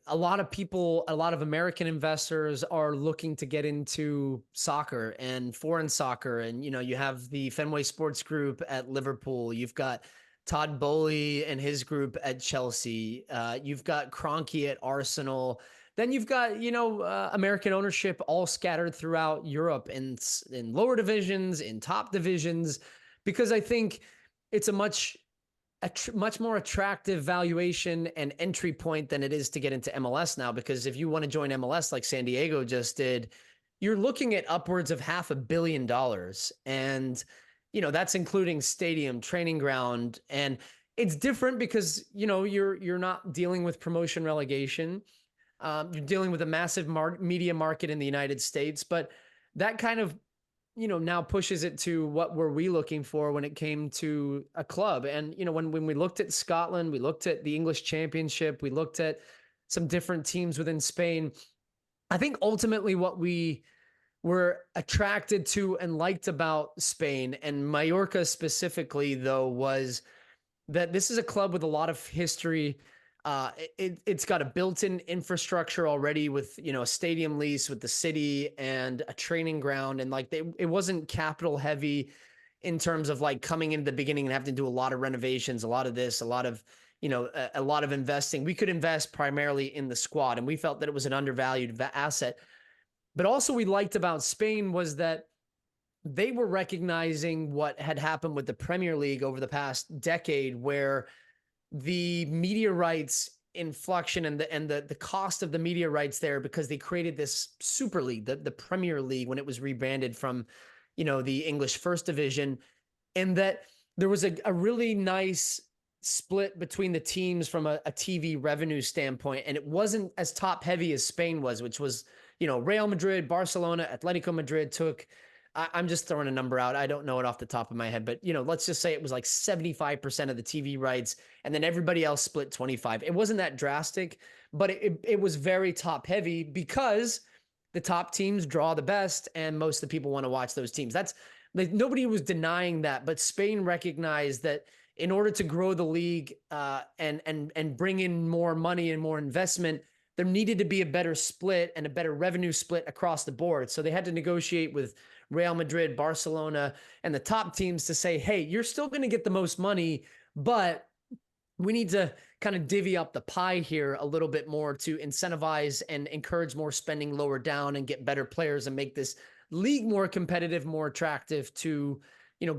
a lot of people, a lot of American investors are looking to get into soccer and foreign soccer. And, you have the Fenway Sports Group at Liverpool. You've got Todd Bowley and his group at Chelsea. You've got Kroenke at Arsenal. Then you've got, American ownership all scattered throughout Europe in lower divisions, in top divisions, because I think it's a much more attractive valuation and entry point than it is to get into MLS now. Because if you want to join MLS like San Diego just did, you're looking at upwards of $500 million. And, that's including stadium, training ground. And it's different because, you're not dealing with promotion relegation. You're dealing with a massive media market in the United States, but that kind of, now pushes it to what were we looking for when it came to a club. And, when we looked at Scotland, we looked at the English Championship, we looked at some different teams within Spain. I think ultimately what we were attracted to and liked about Spain, and Mallorca specifically, though, was that this is a club with a lot of history. It's got a built-in infrastructure already with, a stadium lease with the city and a training ground. And it wasn't capital heavy in terms of like coming into the beginning and having to do a lot of renovations, a lot of this, a lot of, a lot of investing. We could invest primarily in the squad, and we felt that it was an undervalued asset. But also we liked about Spain was that they were recognizing what had happened with the Premier League over the past decade, where the media rights inflection and the cost of the media rights there, because they created this super league, the Premier League, when it was rebranded from, the English First Division, and that there was a really nice split between the teams from a TV revenue standpoint. And it wasn't as top heavy as Spain was, which was, Real Madrid, Barcelona, Atletico Madrid took, I'm just throwing a number out. I don't know it off the top of my head, but let's just say it was like 75% of the TV rights, and then everybody else split 25. It wasn't that drastic, but it was very top heavy because the top teams draw the best, and most of the people want to watch those teams. That's like, nobody was denying that, but Spain recognized that in order to grow the league and bring in more money and more investment, there needed to be a better split and a better revenue split across the board. So they had to negotiate with Real Madrid, Barcelona, and the top teams to say, hey, you're still going to get the most money, but we need to kind of divvy up the pie here a little bit more to incentivize and encourage more spending lower down and get better players and make this league more competitive, more attractive to,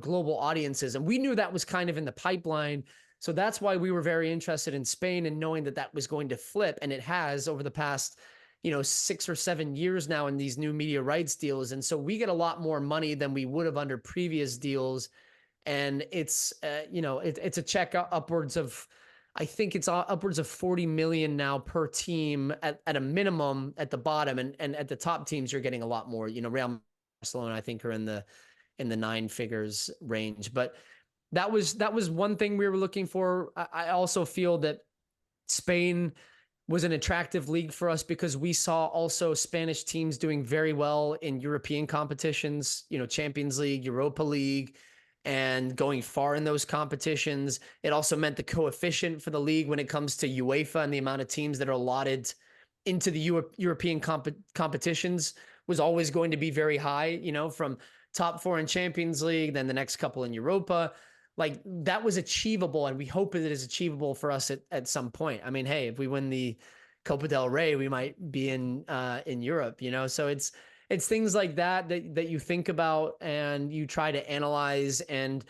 global audiences. And we knew that was kind of in the pipeline. So that's why we were very interested in Spain, and knowing that that was going to flip. And it has over the past 6 or 7 years now in these new media rights deals. And so we get a lot more money than we would have under previous deals. And it's, it's a check upwards of, I think it's upwards of 40 million now per team at a minimum at the bottom. And at the top teams, you're getting a lot more, Real Barcelona, I think, are in the 9 figures range. But that was one thing we were looking for. I also feel that Spain was an attractive league for us because we saw also Spanish teams doing very well in European competitions, Champions League, Europa League, and going far in those competitions. It also meant the coefficient for the league when it comes to UEFA and the amount of teams that are allotted into the European competitions was always going to be very high, from top 4 in Champions League, then the next couple in Europa. Like, that was achievable, and we hope it is achievable for us at some point. I mean, hey, if we win the Copa del Rey, we might be in Europe, So it's things like that you think about, and you try to analyze and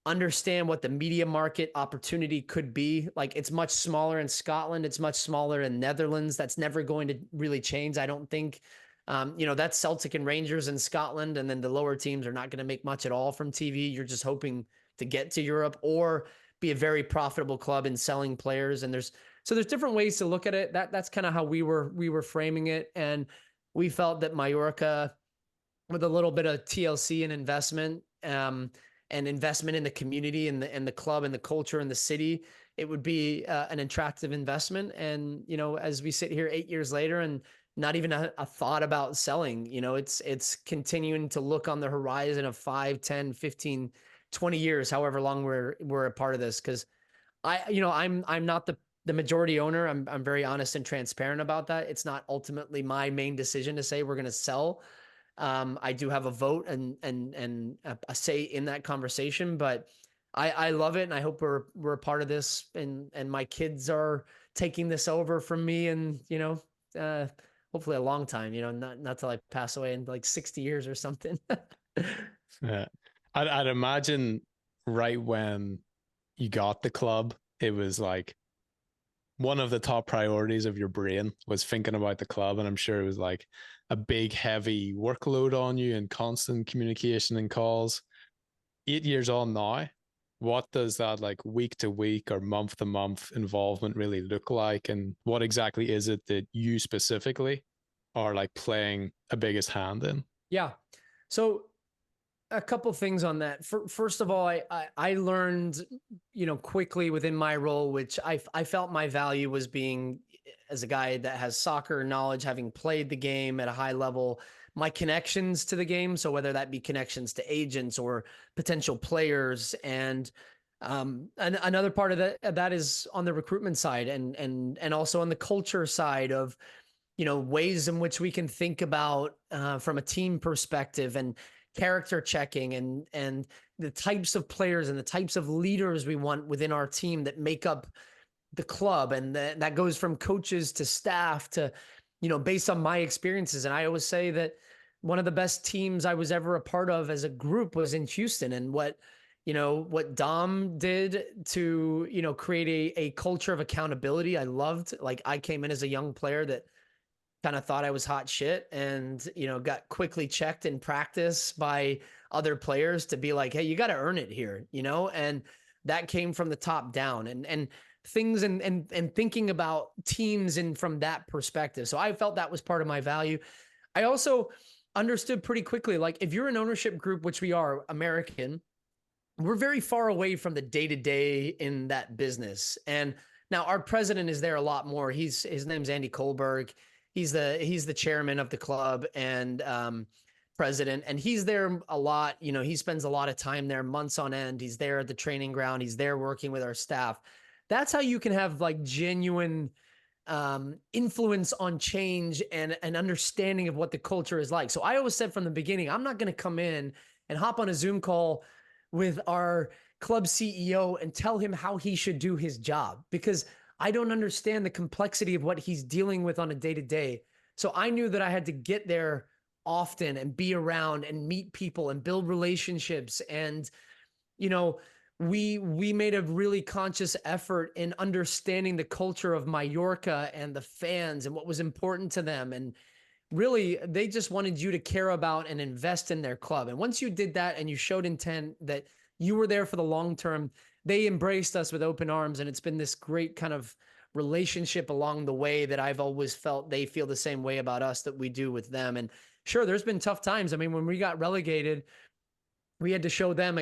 understand what the media market opportunity could be. Like, it's much smaller in Scotland. It's much smaller in Netherlands. That's never going to really change, I don't think. That's Celtic and Rangers in Scotland, and then the lower teams are not going to make much at all from TV. You're just hoping to get to Europe or be a very profitable club in selling players. And there's different ways to look at it. That's kind of how we were framing it. And we felt that Mallorca, with a little bit of TLC and investment, and investment in the community and the club and the culture and the city, it would be an attractive investment. And, as we sit here 8 years later and not even a thought about selling, it's continuing to look on the horizon of 5, 10, 15, 20 years, however long we're a part of this. Cause I'm not the the majority owner. I'm very honest and transparent about that. It's not ultimately my main decision to say we're going to sell. I do have a vote and a say in that conversation, but I love it, and I hope we're a part of this, and my kids are taking this over from me, and hopefully a long time, not till I pass away in like 60 years or something. Yeah, I'd imagine right when you got the club, it was like one of the top priorities of your brain was thinking about the club, and I'm sure it was like a big heavy workload on you and constant communication and calls. 8 years on now, what does that like week to week or month to month involvement really look like, and what exactly is it that you specifically are like playing a biggest hand in? Yeah, so a couple things on that. First of all, I learned, quickly within my role, which I felt my value was being, as a guy that has soccer knowledge, having played the game at a high level, my connections to the game. So whether that be connections to agents or potential players, and another part of that is on the recruitment side, and also on the culture side of, ways in which we can think about from a team perspective, and character checking, and the types of players and the types of leaders we want within our team that make up the club. And that goes from coaches to staff to, based on my experiences. And I always say that one of the best teams I was ever a part of as a group was in Houston, and what Dom did to, create a culture of accountability. I loved, like, I came in as a young player that kind of thought I was hot shit, and, got quickly checked in practice by other players to be like, hey, you got to earn it here, and that came from the top down, and things, and thinking about teams and from that perspective. So I felt that was part of my value. I also understood pretty quickly, like, if you're an ownership group, which we are, American, we're very far away from the day-to-day in that business. And now our president is there a lot more. His name's Andy Kohlberg. He's the chairman of the club and president, and he's there a lot. He spends a lot of time there, months on end. He's there at the training ground. He's there working with our staff. That's how you can have like genuine influence on change and an understanding of what the culture is like. So I always said from the beginning, I'm not going to come in and hop on a Zoom call with our club CEO and tell him how he should do his job, because I don't understand the complexity of what he's dealing with on a day-to-day. So I knew that I had to get there often and be around and meet people and build relationships. And, we made a really conscious effort in understanding the culture of Mallorca and the fans and what was important to them. And really, they just wanted you to care about and invest in their club. And once you did that and you showed intent that you were there for the long term, they embraced us with open arms. And it's been this great kind of relationship along the way that I've always felt they feel the same way about us that we do with them. And sure, there's been tough times. I mean, when we got relegated, we had to show them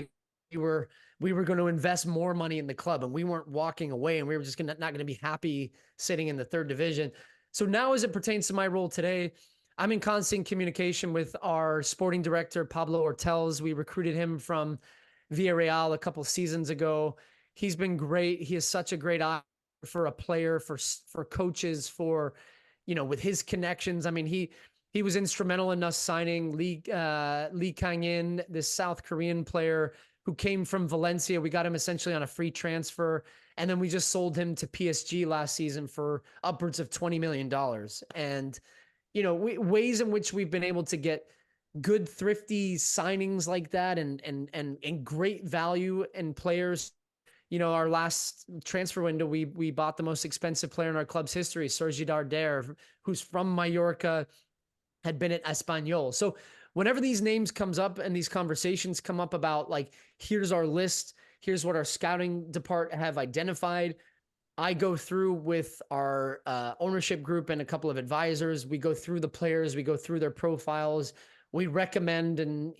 we were going to invest more money in the club, and we weren't walking away, and we were just not going to be happy sitting in the third division. So now, as it pertains to my role today, I'm in constant communication with our sporting director, Pablo Ortels. We recruited him from Villarreal a couple seasons ago. He's been great. He is such a great eye for a player, for coaches, for, with his connections. I mean, he was instrumental in us signing Lee Kang-in, this South Korean player who came from Valencia. We got him essentially on a free transfer, and then we just sold him to PSG last season for upwards of $20 million. And, ways in which we've been able to get good, thrifty signings like that, and great value in players. Our last transfer window, we bought the most expensive player in our club's history, Sergi Darder, who's from Mallorca, had been at Espanyol. So whenever these names comes up and these conversations come up about like, here's our list, here's what our scouting department have identified, I go through with our ownership group and a couple of advisors. We go through the players, we go through their profiles, we recommend and,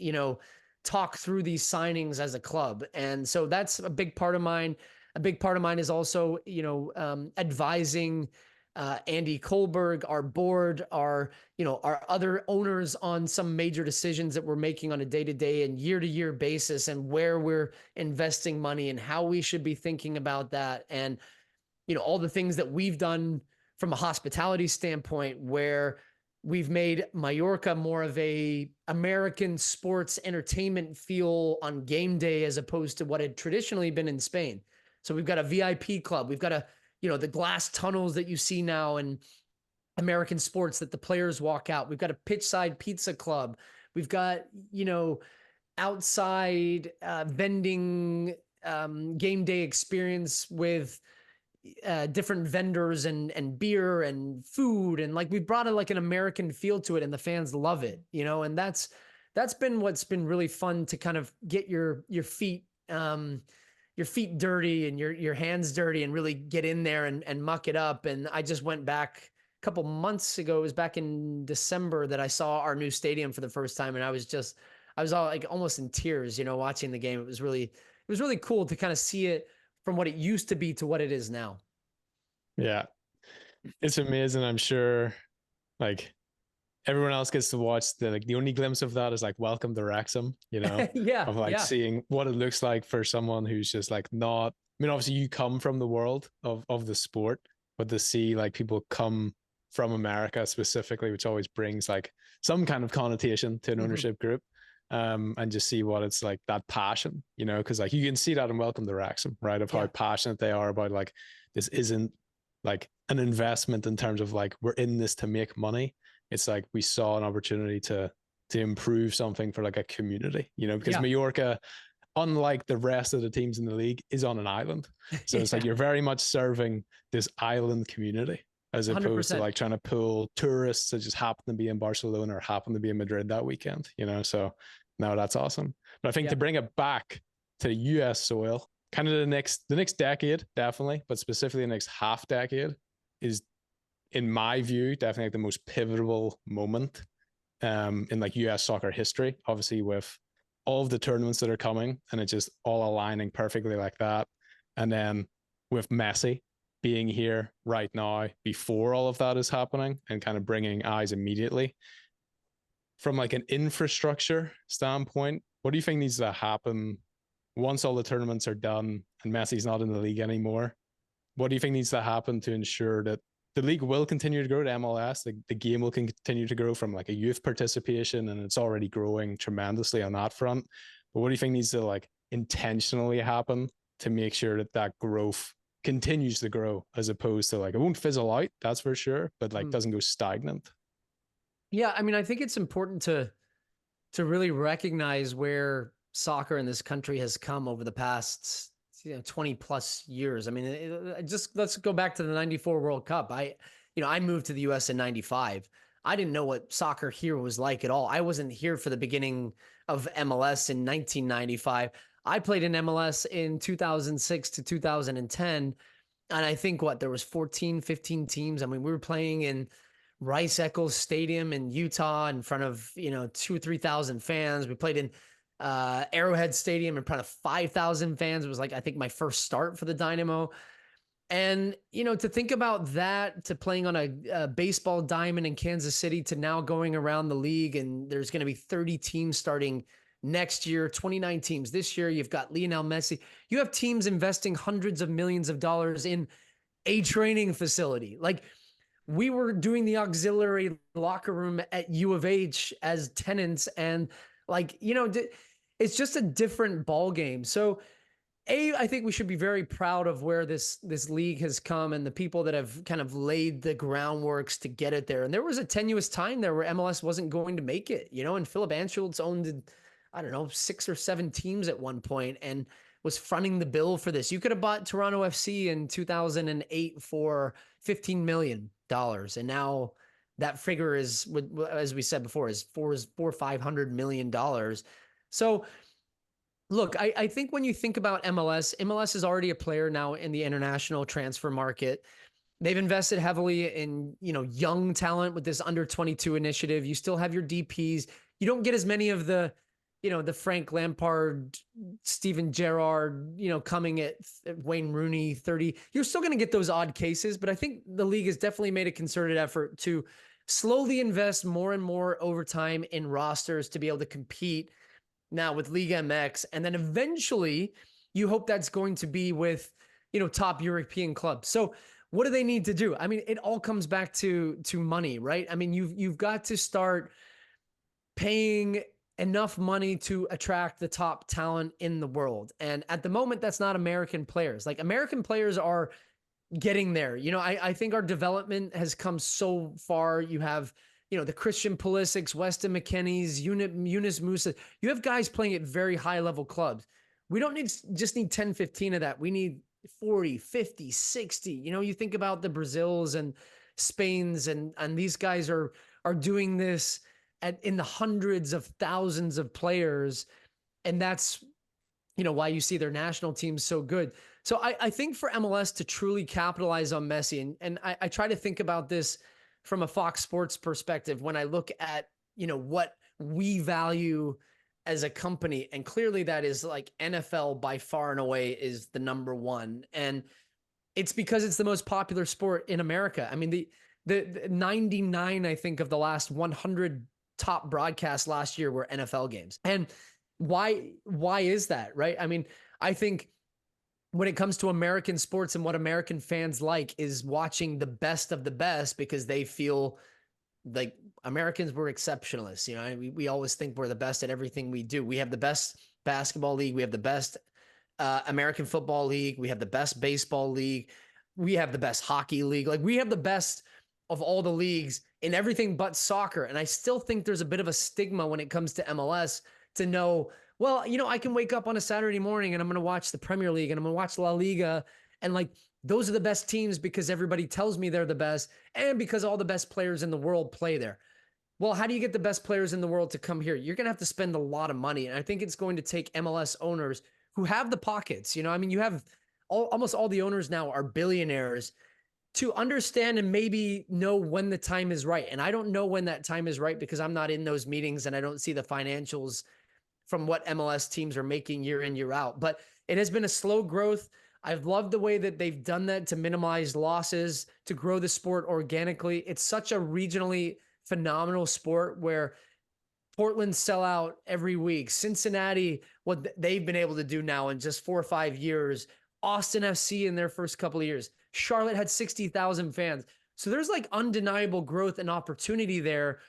talk through these signings as a club. And so that's a big part of mine. A big part of mine is also, advising Andy Kohlberg, our board, our other owners on some major decisions that we're making on a day-to-day and year-to-year basis, and where we're investing money and how we should be thinking about that. And all the things that we've done from a hospitality standpoint, where we've made Mallorca more of a American sports entertainment feel on game day, as opposed to what had traditionally been in Spain. So we've got a VIP club. We've got the glass tunnels that you see now in American sports that the players walk out. We've got a pitchside pizza club. We've got, outside vending, game day experience with different vendors and beer and food, and like we brought like an American feel to it, and the fans love it, and that's been what's been really fun, to kind of get your feet dirty and your hands dirty and really get in there and muck it up. And I just went back a couple months ago. It was back in December that I saw our new stadium for the first time, and I was all like almost in tears, watching the game. It was really cool to kind of see it from what it used to be to what it is now. Yeah. It's amazing. I'm sure like everyone else gets to watch the only glimpse of that is like Welcome to Wrexham, yeah. Of like seeing what it looks like for someone who's just like not, I mean, obviously you come from the world of the sport, but to see like people come from America specifically, which always brings like some kind of connotation to an ownership group. And just see what it's like, that passion, because like you can see that in Welcome to Wrexham, right? Of how passionate they are about like, this isn't like an investment in terms of like, we're in this to make money. It's like, we saw an opportunity to improve something for like a community, because Mallorca, unlike the rest of the teams in the league, is on an island. So it's like, you're very much serving this island community, as opposed 100%. To like trying to pull tourists that just happen to be in Barcelona or happen to be in Madrid that weekend, so no, that's awesome. But I think to bring it back to US soil, kind of the next decade, definitely, but specifically the next half decade is, in my view, definitely like the most pivotal moment in like US soccer history, obviously with all of the tournaments that are coming and it's just all aligning perfectly like that. And then with Messi being here right now before all of that is happening and kind of bringing eyes immediately. From like an infrastructure standpoint, what do you think needs to happen once all the tournaments are done and Messi's not in the league anymore? What do you think needs to happen to ensure that the league will continue to grow to MLS, the game will continue to grow from like a youth participation, and it's already growing tremendously on that front. But what do you think needs to like intentionally happen to make sure that growth continues to grow, as opposed to like, it won't fizzle out, that's for sure, but like doesn't go stagnant? Yeah, I mean, I think it's important to really recognize where soccer in this country has come over the past 20 plus years. I mean, let's go back to the 94 World Cup. I moved to the US in 95. I didn't know what soccer here was like at all. I wasn't here for the beginning of MLS in 1995. I played in MLS in 2006 to 2010. And I think there was 14, 15 teams. I mean, we were playing in Rice Eccles Stadium in Utah in front of, 2,000 or 3,000 fans. We played in Arrowhead Stadium in front of 5,000 fans. It was like, I think, my first start for the Dynamo. And, to think about that, to playing on a baseball diamond in Kansas City, to now going around the league, and there's going to be 30 teams starting next year, 29 teams this year. You've got Lionel Messi. You have teams investing hundreds of millions of dollars in a training facility. Like, we were doing the auxiliary locker room at U of H as tenants, and like, it's just a different ball game. So I think we should be very proud of where this league has come and the people that have kind of laid the groundworks to get it there. And there was a tenuous time there where MLS wasn't going to make it, and Philip Anschutz owned, I don't know, 6 or 7 teams at one point and was fronting the bill for this. You could have bought Toronto FC in 2008 for $15 million. And now that figure is, as we said before, is $500 million. So look, I think when you think about MLS is already a player now in the international transfer market. They've invested heavily in, young talent with this under 22 initiative. You still have your DPs. You don't get as many of the Frank Lampard, Steven Gerrard, coming at Wayne Rooney 30. You're still going to get those odd cases, but I think the league has definitely made a concerted effort to slowly invest more and more over time in rosters to be able to compete now with Liga MX. And then eventually you hope that's going to be with, top European clubs. So what do they need to do? I mean, it all comes back to money, right? I mean, you've got to start paying enough money to attract the top talent in the world. And at the moment, that's not American players. Like, American players are getting there. I think our development has come so far. You have, the Christian Pulisic's, Weston McKennie's, Yunus Musa. You have guys playing at very high level clubs. We don't just need 10, 15 of that. We need 40, 50, 60. You think about the Brazils and Spain's, and these guys are doing this in the hundreds of thousands of players. And that's, why you see their national teams so good. So I think for MLS to truly capitalize on Messi, and I try to think about this from a Fox Sports perspective when I look at, what we value as a company. And clearly that is like NFL by far and away is the number one. And it's because it's the most popular sport in America. I mean, the 99, I think, of the last 100 top broadcasts last year were NFL games. And why is that, right? I mean, I think when it comes to American sports and what American fans like is watching the best of the best, because they feel like Americans were exceptionalists. We always think we're the best at everything we do. We have the best basketball league. We have the best American football league. We have the best baseball league. We have the best hockey league. Like, we have the best of all the leagues in everything but soccer. And I still think there's a bit of a stigma when it comes to MLS to know, well, I can wake up on a Saturday morning and I'm going to watch the Premier League and I'm going to watch La Liga. And like, those are the best teams because everybody tells me they're the best and because all the best players in the world play there. Well, how do you get the best players in the world to come here? You're going to have to spend a lot of money. And I think it's going to take MLS owners who have the pockets. I mean, you have almost all the owners now are billionaires to understand and maybe know when the time is right. And I don't know when that time is right because I'm not in those meetings and I don't see the financials from what MLS teams are making year in, year out. But it has been a slow growth. I've loved the way that they've done that to minimize losses, to grow the sport organically. It's such a regionally phenomenal sport where Portland sell out every week. Cincinnati, what they've been able to do now in just 4 or 5 years. Austin FC in their first couple of years. Charlotte had 60,000 fans. So there's like undeniable growth and opportunity there.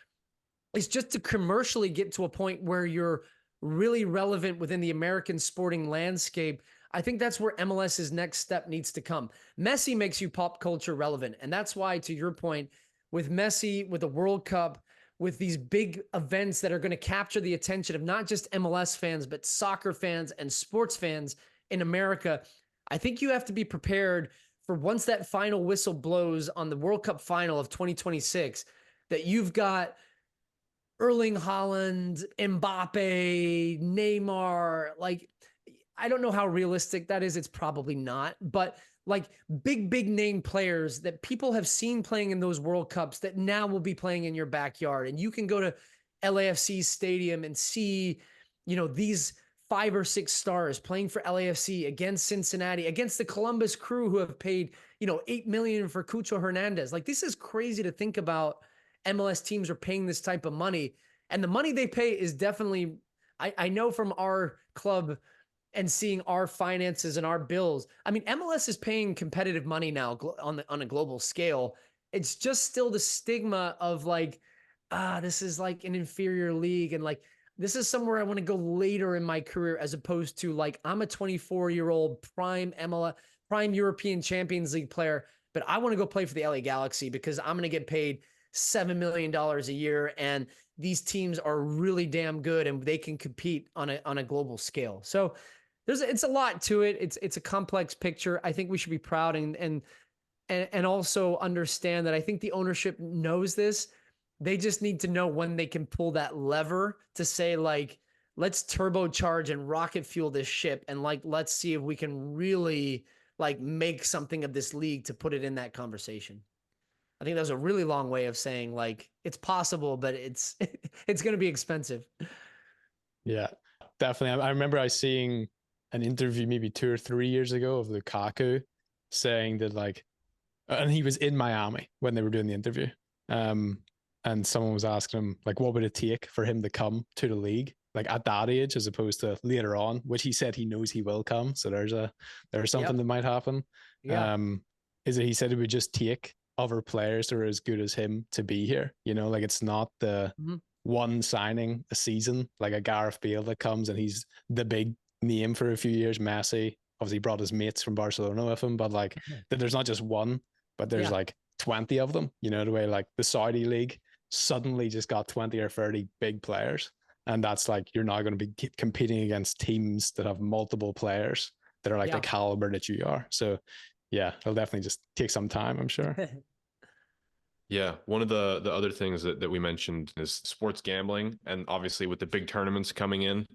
It's just to commercially get to a point where you're really relevant within the American sporting landscape. I think that's where MLS's next step needs to come. Messi makes you pop culture relevant. And that's why, to your point, with Messi, with the World Cup, with these big events that are going to capture the attention of not just MLS fans, but soccer fans and sports fans in America, I think you have to be prepared for once that final whistle blows on the World Cup final of 2026, that you've got Erling Haaland, Mbappe, Neymar. Like, I don't know how realistic that is. It's probably not, but like big name players that people have seen playing in those World Cups that now will be playing in your backyard. And you can go to LAFC stadium and see, these 5 or 6 stars playing for LAFC against Cincinnati, against the Columbus Crew who have paid, $8 million for Cucho Hernandez. Like, this is crazy to think about. MLS teams are paying this type of money, and the money they pay is definitely, I know from our club and seeing our finances and our bills. I mean, MLS is paying competitive money now on a global scale. It's just still the stigma of like, this is like an inferior league. And like, this is somewhere I want to go later in my career, as opposed to like, I'm a 24-year-old prime MLS, prime European Champions League player, but I want to go play for the LA Galaxy because I'm going to get paid $7 million a year. And these teams are really damn good and they can compete on a global scale. So it's a lot to it. It's a complex picture. I think we should be proud and also understand that I think the ownership knows this. They just need to know when they can pull that lever to say, like, let's turbocharge and rocket fuel this ship. And like, let's see if we can really like make something of this league to put it in that conversation. I think that was a really long way of saying like, it's possible, but it's going to be expensive. Yeah, definitely. I remember I seeing an interview maybe 2 or 3 years ago of Lukaku saying that like, and he was in Miami when they were doing the interview. And someone was asking him like, what would it take for him to come to the league? like at that age as opposed to later on, which he said he knows he will come. So there's something that might happen. Yeah. Is that he said it would just take other players who are as good as him to be here. You know, like it's not the one signing a season, like a Gareth Bale that comes and he's the big name for a few years. Messi obviously brought his mates from Barcelona with him, but like there's not just one, but there's like 20 of them, you know, the way like the Saudi league suddenly just got 20 or 30 big players. And that's like, you're not going to be competing against teams that have multiple players that are like the caliber that you are. So yeah, it'll definitely just take some time, I'm sure. Yeah, one of the other things that we mentioned is sports gambling, and obviously with the big tournaments coming in,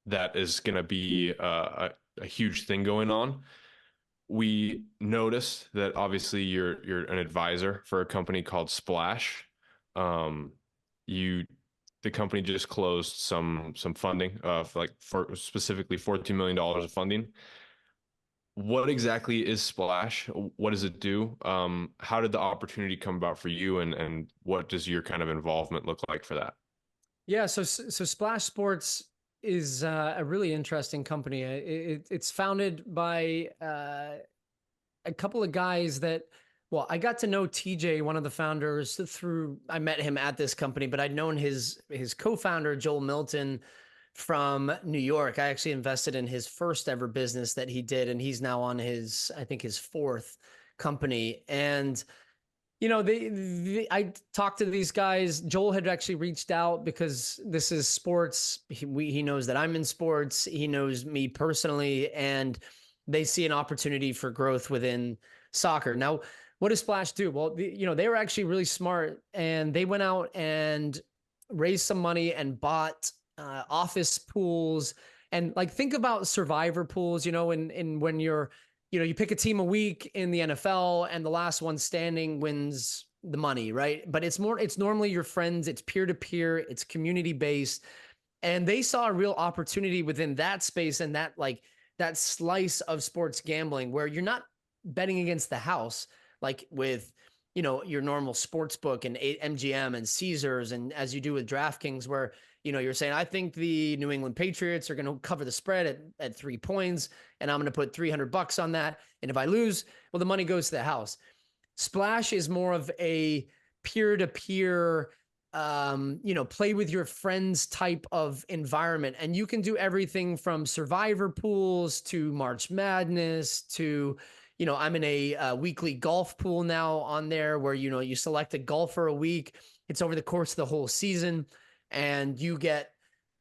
that is going to be a huge thing going on. We noticed that obviously you're an advisor for a company called Splash. The company just closed some funding of like for specifically $14 million of funding. What exactly is Splash? What does it do? How did the opportunity come about for you, and what does your kind of involvement look like for that? Yeah, so Splash Sports is a really interesting company. It's founded by a couple of guys that, well, I got to know TJ, one of the founders, through, I met him at this company, but I'd known his co-founder, Joel Milton, from New York. I actually invested in his first ever business that he did, and he's now on I think his fourth company. And you know, I talked to these guys. Joel had actually reached out because this is sports. He knows that I'm in sports. He knows me personally, and they see an opportunity for growth within soccer. Now, what does Splash do? Well, they were actually really smart, and they went out and raised some money and bought office pools. And like, think about survivor pools, and when you're, you pick a team a week in the NFL and the last one standing wins the money, right? But it's normally your friends, it's peer-to-peer, it's community-based. And they saw a real opportunity within that space and that slice of sports gambling where you're not betting against the house, like with, your normal sports book and MGM and Caesars, and as you do with DraftKings, where you're saying, I think the New England Patriots are going to cover the spread at 3 points, and I'm going to put $300 on that. And if I lose, well, the money goes to the house. Splash is more of a peer-to-peer, play with your friends type of environment. And you can do everything from survivor pools to March Madness to, I'm in a weekly golf pool now on there where, you select a golfer a week. It's over the course of the whole season. And you get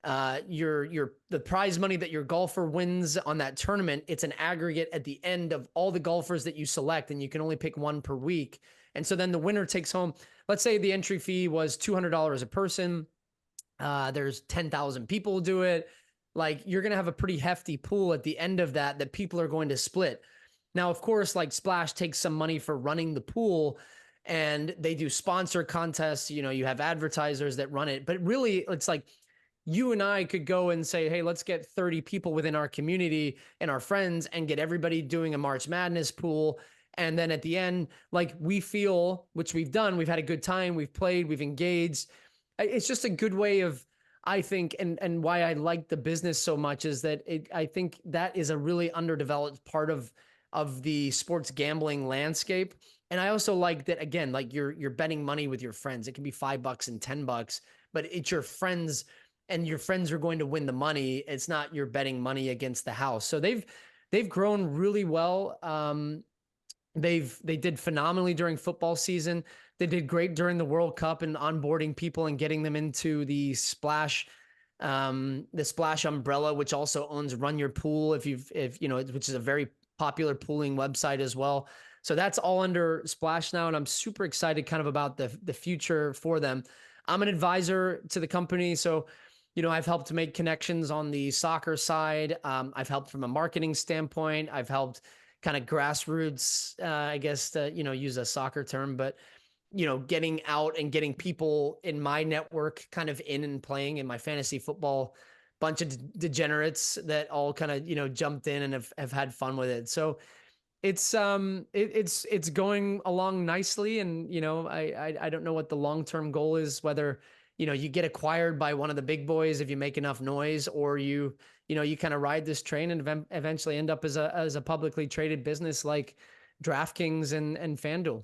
the prize money that your golfer wins on that tournament. It's an aggregate at the end of all the golfers that you select, and you can only pick one per week. And so then the winner takes home, let's say the entry fee was $200 a person. There's 10,000 people do it. Like, you're going to have a pretty hefty pool at the end of that people are going to split. Now, of course, like, Splash takes some money for running the pool, and they do sponsor contests. You have advertisers that run it, but really it's like you and I could go and say, hey, let's get 30 people within our community and our friends and get everybody doing a March Madness pool. And then at the end, like, we feel, which we've done, we've had a good time, we've played, we've engaged. It's just a good way of, I think, and why I like the business so much is that I think that is a really underdeveloped part of the sports gambling landscape. And I also like that, again, like, you're betting money with your friends. It can be $5 and $10, but it's your friends, and your friends are going to win the money. It's not you're betting money against the house. So they've grown really well. They did phenomenally during football season. They did great during the World Cup and onboarding people and getting them into the Splash umbrella, which also owns Run Your Pool, which is a very popular pooling website as well. So that's all under Splash now, and I'm super excited kind of about the future for them. I'm an advisor to the company, so I've helped to make connections on the soccer side. I've helped from a marketing standpoint. I've helped kind of grassroots, I guess, to use a soccer term, but getting out and getting people in my network kind of in and playing in my fantasy football, bunch of degenerates that all kind of jumped in and have had fun with it. So it's going along nicely, and I don't know what the long-term goal is, whether you get acquired by one of the big boys if you make enough noise, or you kind of ride this train and eventually end up as a publicly traded business like DraftKings and FanDuel.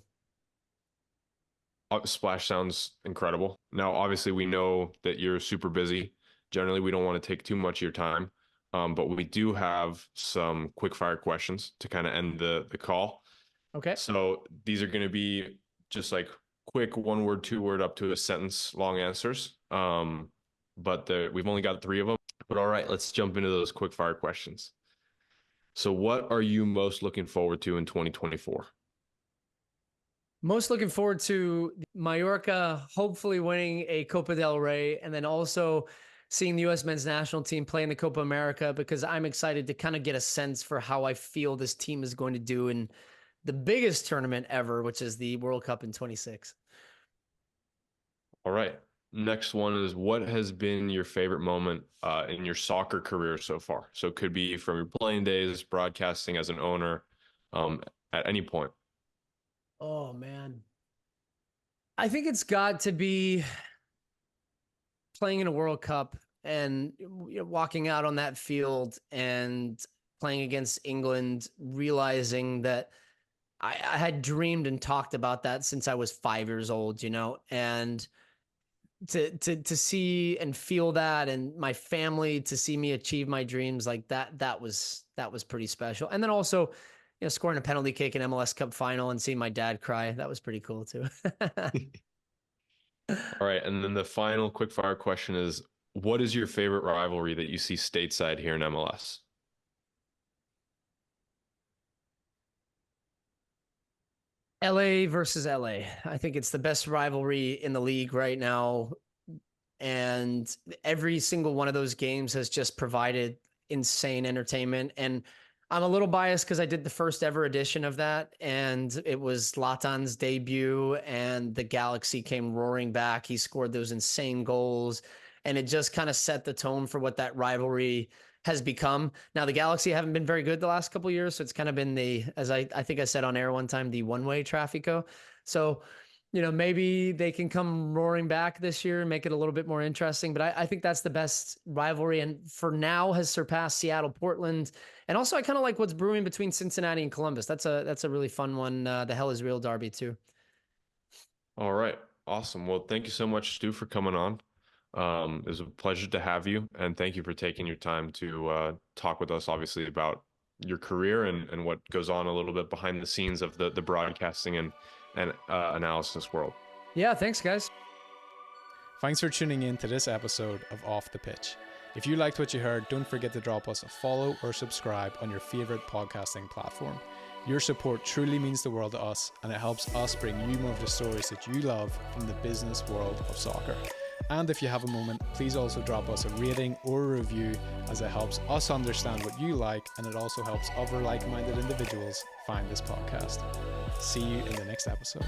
Splash sounds incredible. Now, obviously, we know that you're super busy. Generally, we don't want to take too much of your time, but we do have some quick fire questions to kind of end the call. Okay. So these are going to be just like quick 1 word, 2 word, up to a sentence long answers. But we've only got 3 of them. But all right, let's jump into those quick fire questions. So what are you most looking forward to in 2024? Most looking forward to Mallorca hopefully winning a Copa del Rey, and then also seeing the U.S. men's national team play in the Copa America, because I'm excited to kind of get a sense for how I feel this team is going to do in the biggest tournament ever, which is the World Cup in 26. All right. Next one is, what has been your favorite moment in your soccer career so far? So it could be from your playing days, broadcasting as an owner, at any point. Oh, man. I think it's got to be playing in a World Cup and walking out on that field and playing against England, realizing that I had dreamed and talked about that since I was 5 years old, and to see and feel that, and my family to see me achieve my dreams like that was pretty special. And then also, scoring a penalty kick in MLS Cup final and seeing my dad cry, that was pretty cool too. All right. And then the final quick fire question is, what is your favorite rivalry that you see stateside here in MLS? LA versus LA. I think it's the best rivalry in the league right now. And every single one of those games has just provided insane entertainment. And I'm a little biased because I did the first ever edition of that, and it was Zlatan's debut, and the Galaxy came roaring back. He scored those insane goals, and it just kind of set the tone for what that rivalry has become. Now, the Galaxy haven't been very good the last couple of years, so it's kind of been as I think I said on air one time, the one-way traffico. So, maybe they can come roaring back this year and make it a little bit more interesting. But I think that's the best rivalry, and for now has surpassed Seattle, Portland. And also, I kind of like what's brewing between Cincinnati and Columbus. That's a really fun one. The Hell is Real derby too. All right. Awesome. Well, thank you so much, Stu, for coming on. It was a pleasure to have you, and thank you for taking your time to talk with us, obviously, about your career and what goes on a little bit behind the scenes of the broadcasting and analysis world. Yeah, thanks, guys. Thanks for tuning in to this episode of Off the Pitch. If you liked what you heard, don't forget to drop us a follow or subscribe on your favorite podcasting platform. Your support truly means the world to us, and it helps us bring you more of the stories that you love from the business world of soccer. And if you have a moment, please also drop us a rating or a review, as it helps us understand what you like, and it also helps other like-minded individuals find this podcast. See you in the next episode.